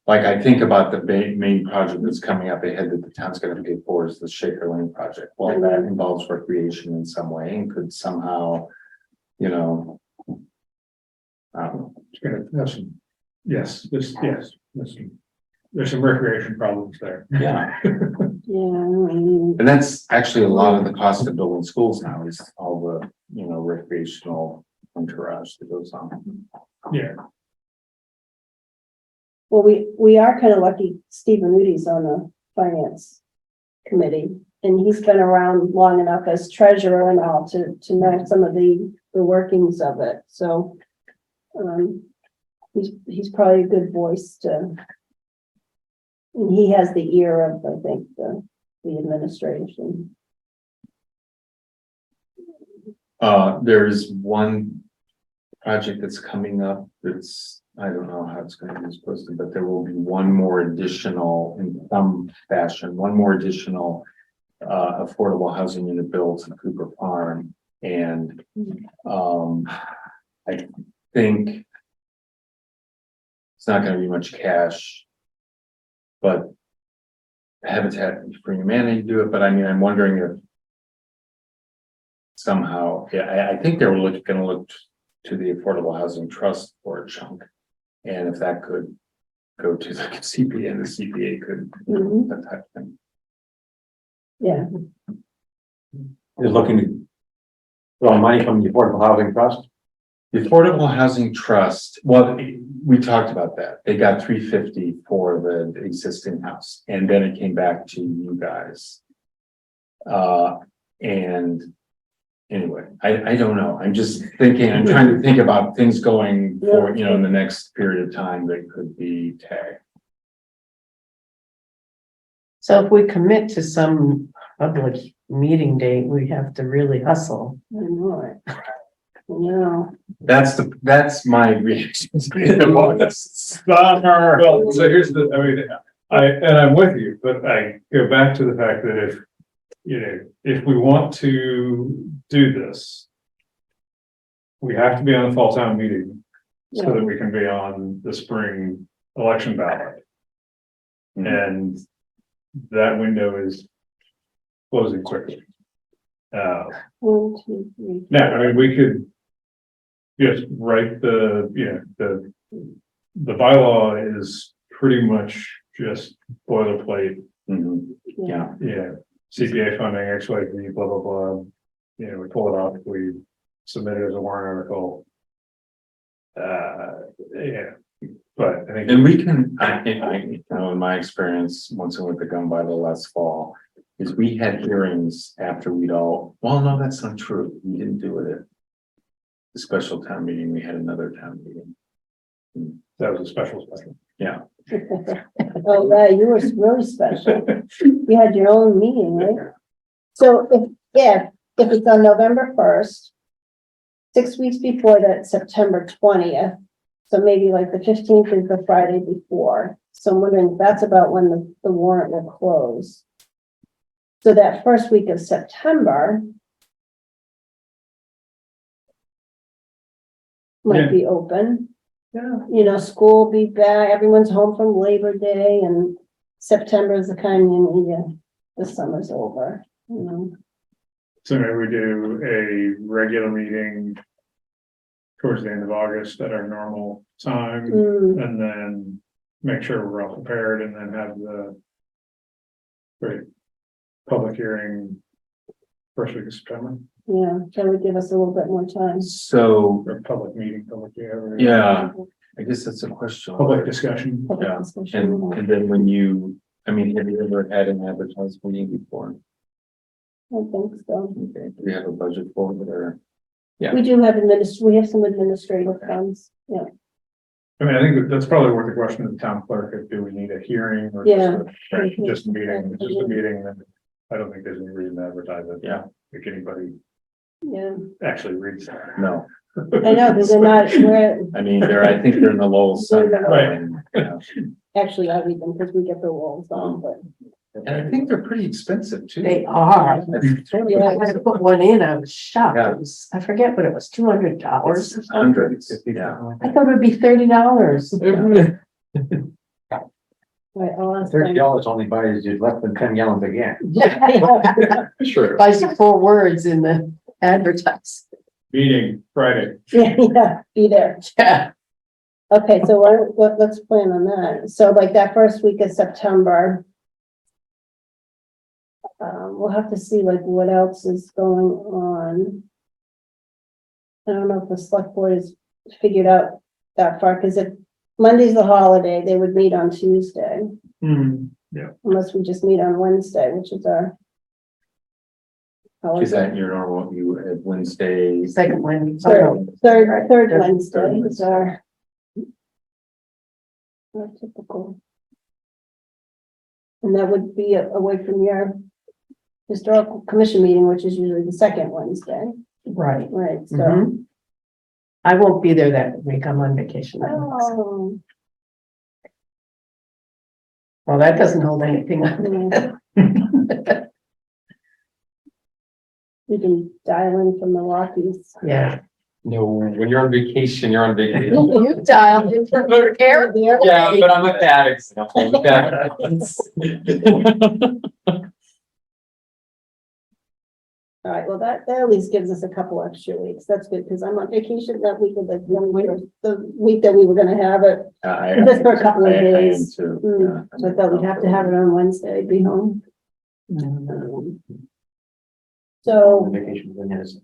Like I think about the main project that's coming up ahead that the town's gonna pay for is the Shaker Lane project. Well, that involves recreation in some way and could somehow, It's gonna have some, there's some recreation problems there. yeah. Yeah, And that's actually a lot of the cost of building schools now is all the, recreational entourage that goes on. Yeah, well, we are kind of lucky Stephen Moody's on the finance committee. And he's been around long enough as treasurer and all to know some of the workings of it, so. He's probably a good voice to. And he has the ear of, I think, the administration. There's one project that's coming up that's, I don't know how it's gonna be posted, but there will be one more additional, in some fashion, one more additional affordable housing unit built in Cooper Farm. And I think it's not gonna be much cash, but Habitat for Humanity do it, but I mean, I'm wondering if somehow, yeah, I think they were gonna look to the Affordable Housing Trust for a chunk. And if that could go to the CPA, and the CPA could, Mhm. that type of thing. Yeah, Is looking to draw money from the Affordable Housing Trust. The Affordable Housing Trust, well, we talked about that. They got $350 for the existing house, and then it came back to you guys. And anyway, I don't know. I'm just thinking, I'm trying to think about things going forward, in the next period of time that could be tagged. So if we commit to some public meeting date, we have to really hustle. I know it. Yeah. That's my reaction. Well, so here's the, I'm with you, but I go back to the fact that if we want to do this, we have to be on the fall town meeting so that we can be on the spring election ballot. And that window is closing quickly. 1, 2, 3. Now, I mean, we could just write the bylaw is pretty much just boilerplate, Yeah, CPA funding, XYZ, blah, blah, blah. We pull it off, we submit it as a warrant article. But I think. and we can, in my experience, once I went to gun bylaw last fall, is we had hearings after well, no, that's not true. We didn't do it at the special town meeting. We had another town meeting. That was a special. Yeah. Oh, yeah, you were really special. You had your own meeting, right? So if it's on November 1st, 6 weeks before that, September 20th, so maybe like the 15th is the Friday before. So I'm wondering if that's about when the warrant will close. So that first week of September might be open. Yeah. School will be back, everyone's home from Labor Day, and September is the kind the summer's over, So maybe we do a regular meeting towards the end of August at our normal time, and then make sure we're all prepared, and then have the public hearing first week of September, Yeah, that would give us a little bit more time. So, or public meeting, public hearing. yeah, I guess that's a question. Public discussion. Public Yeah, discussion. And then have you ever had an advertised meeting before? I think so. Okay, do we have a budget for it or? We do have we have some administrative funds, yeah. I think that's probably worth the question of the town clerk, if do we need a hearing or just a meeting, then I don't think there's any reason to advertise it. Yeah. If anybody Yeah, actually reads it. No, I know, because they're not, I think they're in the Lowell Sun. Right. Yeah. actually, I read them because we get the rolls on, but. And I think they're pretty expensive too. They are. I Yeah. had to put one in, I was shocked. Yeah. I forget what it was, $200. Hundreds, yeah. I thought it would be $30. Right, I'll ask $30 them. only buys you less than 10 gallons a gas. Sure. Buys you 4 words in the advertise. Meeting Friday. Yeah, be there. Yeah. Okay, so let's plan on that. So like that first week of September. We'll have to see like what else is going on. I don't know if the select board has figured out that far, because if Monday's the holiday, they would meet on Tuesday. Yeah. Unless we just meet on Wednesday, which is our. Is that your normal, you at Wednesday? Second one. Third Third Wednesday is our. Our typical. And that would be away from your historical commission meeting, which is usually the second Wednesday, Right. right? So. Mhm. I won't be there that week. I'm on vacation. that week. Oh, Well, that doesn't hold anything up. yeah. We can dial in from the Rockies. Yeah. No, when you're on vacation, you're on vacation. You dialed in from air. Yeah, but I'm a bad example. I'm a bad reference. All right, well, that at least gives us a couple extra weeks. That's good, because I'm on vacation that week of the week that we were gonna have it. Just for a couple of I am days. too, Mm, yeah. So I thought we'd have to have it on Wednesday, be home. So Vacation then is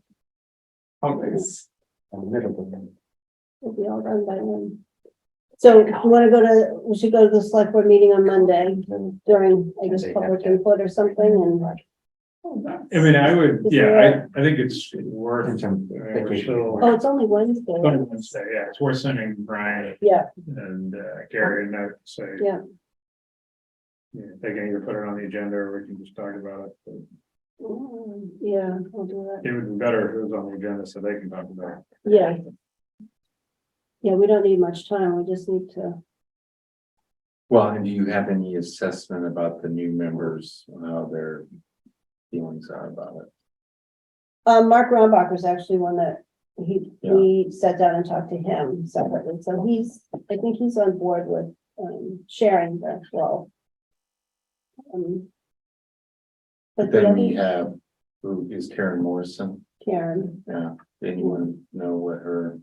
Always. in the middle of it. we'll be all done by then. So you wanna we should go to the select board meeting on Monday during, I guess, public input or something and. I mean, I would, yeah, I think it's worth. In some we're vacation. still- Oh, it's only Wednesday. On Wednesday, yeah, it's worth sending Brian Yeah, and Gary a note, to say. Yeah. Yeah, they can either put it on the agenda or we can just talk about it, but yeah, I'll do that. it would be better if it was on the agenda so they can talk about it. Yeah. Yeah, we don't need much time. We just need to, Well, and do you have any assessment about the new members, how their feelings are about it? Mark Rombacher's actually one that we sat down and talked to him separately. So I think he's on board with, sharing the flow. But the Then we other, have, who is Karen Morrison? Karen, Yeah, anyone know what her,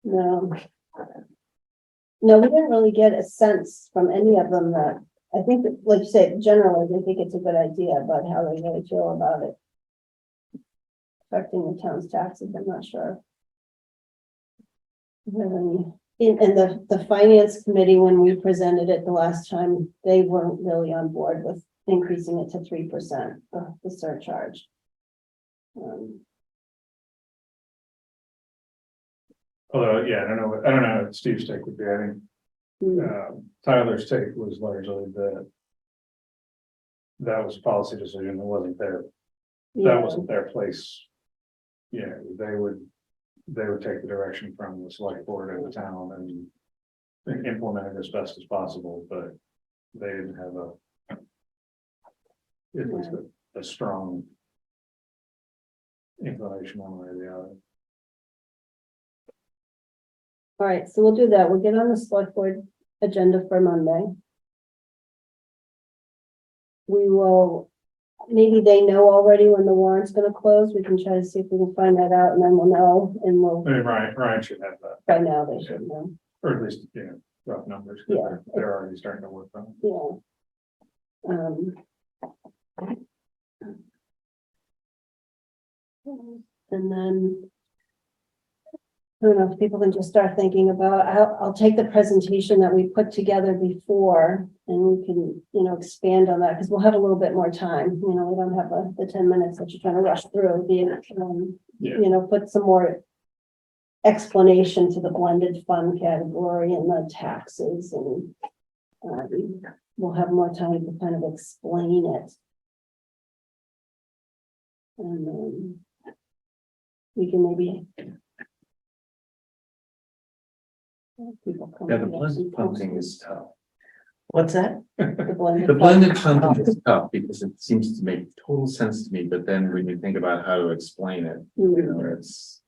no. No, we didn't really get a sense from any of them that, I think, that, like you said, generally, they think it's a good idea, but how they really feel about it. Affecting the town's taxes, I'm not sure. Really, and the finance committee, when we presented it the last time, they weren't really on board with increasing it to 3% of the surcharge. Although, yeah, I don't know what Steve's take would be, I think, Hmm, Tyler's take was largely that was a policy decision, it wasn't their, yeah, that wasn't their place. Yeah, they would take the direction from the select board of the town and implement it as best as possible, but they didn't have at least a strong inclination one way or the other. All right, so we'll do that. We'll get on the select board agenda for Monday. We will, maybe they know already when the warrant's gonna close. We can try to see if we can find that out and then we'll know and we'll, I mean, Ryan should have that, by now they should know, or at least, rough numbers, 'cause Yeah. they're already starting to work on it. yeah. And then. I don't know if people can just start thinking about, I'll take the presentation that we put together before and we can, expand on that because we'll have a little bit more time. We don't have the 10 minutes that you're trying to rush through. Yeah. Put some more explanation to the blended fund category and the taxes and we'll have more time to kind of explain it. And then we can maybe. People come yeah, the up with some blended funding is tough. What's that? The blended The fund. blended funding is tough because it seems to make total sense to me, but then when you think about how to explain it, it's.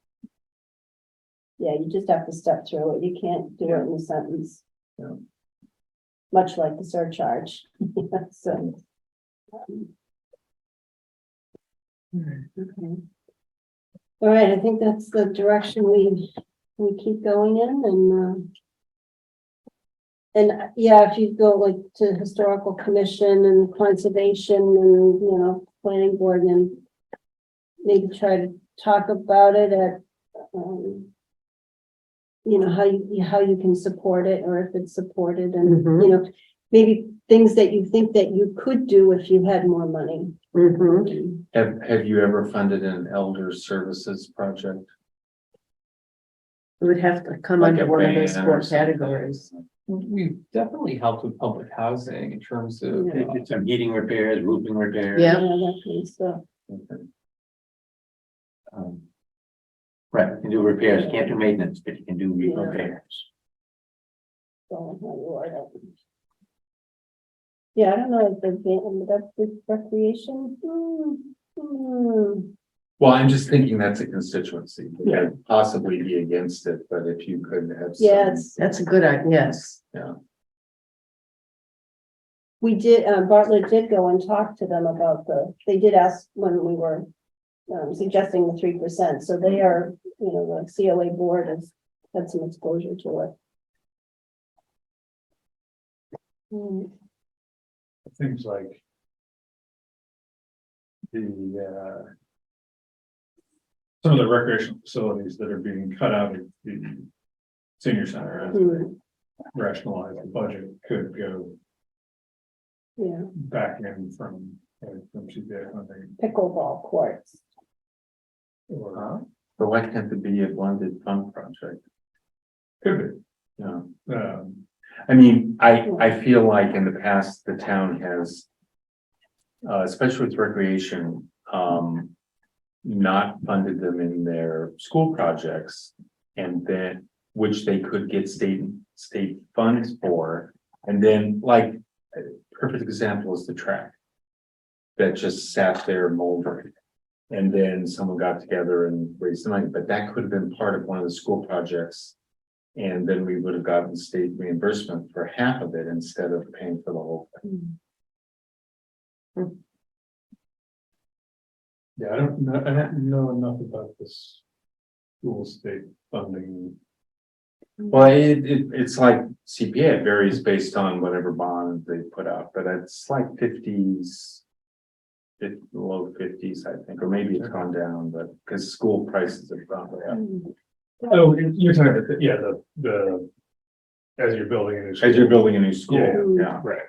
Yeah, you just have to step through it. You can't do it in a sentence. Yeah. Much like the surcharge. So. Okay. All right, I think that's the direction we keep going in and yeah, if you go like to historical commission and conservation and, planning board and maybe try to talk about it at, how you can support it or if it's supported and, Mhm. maybe things that you think that you could do if you had more money. Mhm. Have you ever funded an elder services project? It would have to come Like under a one of those van four or something? categories. We've definitely helped with public housing in terms of, Yeah. Did some heating repairs, roofing repairs. Yeah. That kind of stuff. Okay. Right, you can do repairs, can't do maintenance, but you can do Yeah. repairs. So, how you word it. Yeah, I don't know if that's with recreation. Well, I'm just thinking that's a constituency. We Yeah. could possibly be against it, but if you could have. Yeah, some- it's, That's a good idea, yes. we did, Bartlett did go and talk to them about they did ask when we were suggesting the 3%, so they are, the COA board has had some exposure to it. Things like the, some of the recreational facilities that are being cut out of the senior center as Hmm, they rationalize the budget could go Yeah, back in from CPA funding pickleball courts. or But why can't it be a blended fund project? could Yeah. be. I mean, I feel like in the past, the town has, especially with recreation, not funded them in their school projects. And then, which they could get state funds for, and then like, a perfect example is the track. That just sat there moldering. And then someone got together and raised the money, but that could have been part of one of the school projects. And then we would have gotten state reimbursement for half of it instead of paying for the whole thing. Yeah, I don't know enough about this school state funding. Well, it's like CPA, it varies based on whatever bond they put out, but it's like fifties. Low fifties, I think, or maybe it's gone down, but because school prices have gone way up. Oh, you're talking about, the, as you're building a new. As you're building a new school, Yeah. yeah. Right.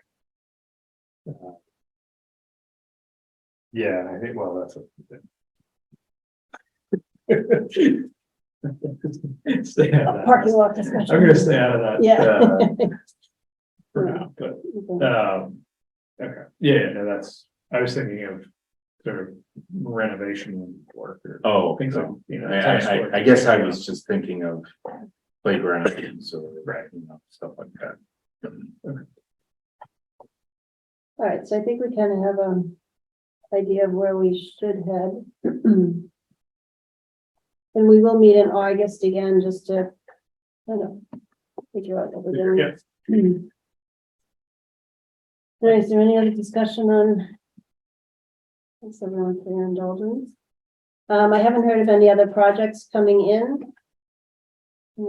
Yeah, and I think, well, that's a. Stay out of that. Parking lot discussion. I'm gonna stay out of that. Yeah. For now, but, Okay. okay, yeah, no, I was thinking of sort of renovation work or Oh, things like, no. tennis court. I guess I was just thinking of playgrounds or, Right. Stuff like that. All right, so I think we kind of have an idea of where we should head. And we will meet in August again, just to kind of figure out what we're doing. Yeah. All right, is there any other discussion on? Thanks everyone for your indulgence. I haven't heard of any other projects coming in. I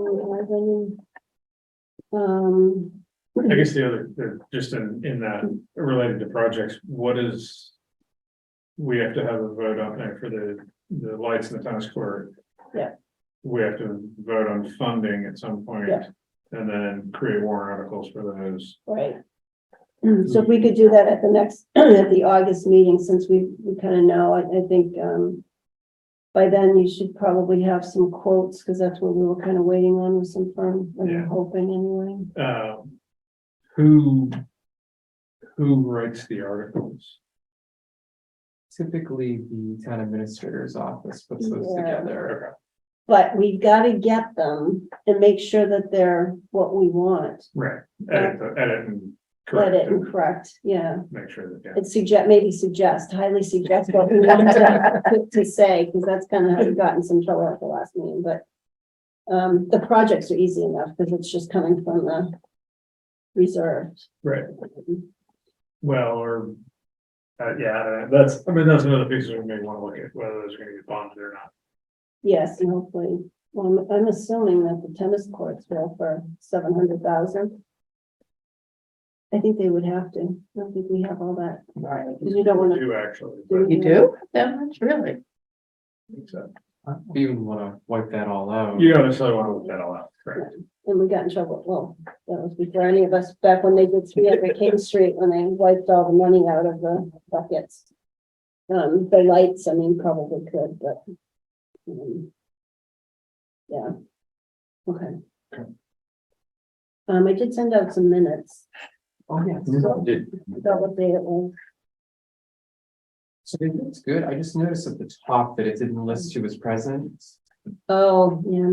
guess the other, just in that related to projects, what is? We have to have a vote on there for the lights in the tennis court. Yeah. We have to vote on funding at some point. Yeah. And then create warrant articles for those. Right. So if we could do that at the next, at the August meeting, since we kind of know, I think, by then you should probably have some quotes, because that's what we were kind of waiting on with some firm, we were Yeah. hoping anyway. Who writes the articles? typically the town administrator's office puts those Yeah. together. But we've got to get them and make sure that they're what we want. Right, edit and Let correct it and correct, yeah. make sure that, yeah. It highly suggest what we want to say, because that's kind of how we got in some trouble at the last meeting, but. The projects are easy enough, because it's just coming from the reserved. Right. Well, or, yeah, that's one of the pieces we may want to look at, whether those are gonna get bonded or not. Yes, and hopefully, well, I'm assuming that the tennis courts will for 700,000. I think they would have to. I don't think we have all that. Because you don't want to. Do actually. Do but You do? That much, really? I think so. We even wanna wipe that all out. You don't necessarily want to look that all out, correct? And we got in trouble, well, that was before any of us, back when they did 300 King Street, when they wiped all the money out of the buckets. The lights, I mean, probably could, but. Yeah. Okay. I did send out some minutes. Oh, yes. Forgot what day it was. So I think it's good. I just noticed at the top that it didn't list who was present. Oh, yeah.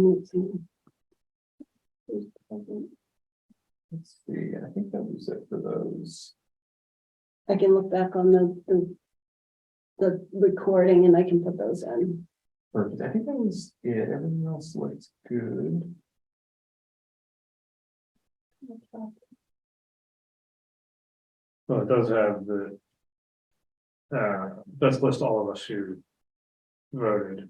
Let's see, I think that was it for those. I can look back on the recording and I can put those in. Perfect. I think that was it. Everything else looks good. Well, it does have the. Does list all of us who voted.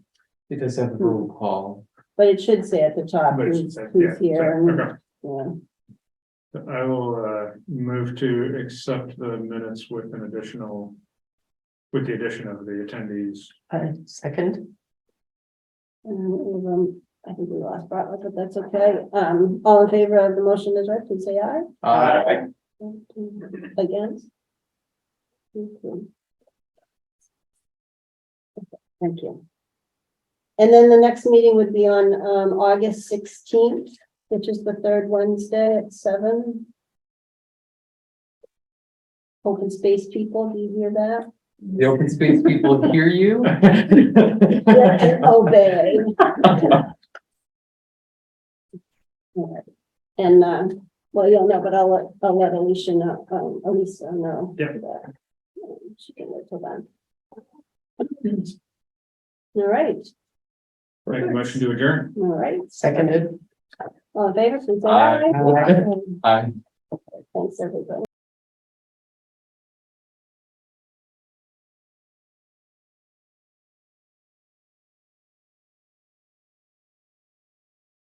It does have the roll call. But it should say at the top But it should who's say, who's yeah, here. so, and- okay. Yeah, I will move to accept the minutes with an additional. With the addition of the attendees. Second, I think we lost Bartlett, but that's okay. All in favor of the motion as read, please say aye. Against? Okay. Thank you. And then the next meeting would be on August 16th, which is the third Wednesday at 7. Open space people, do you hear that? The open space people hear you. Obey. And well, you'll know, but I'll let Alicia know, Elisa know. Yep. that. She can wait till then. All right, Make a motion to adjourn. all right. seconded. All in favor, please say Aye. aye. Aye. Thanks, everybody.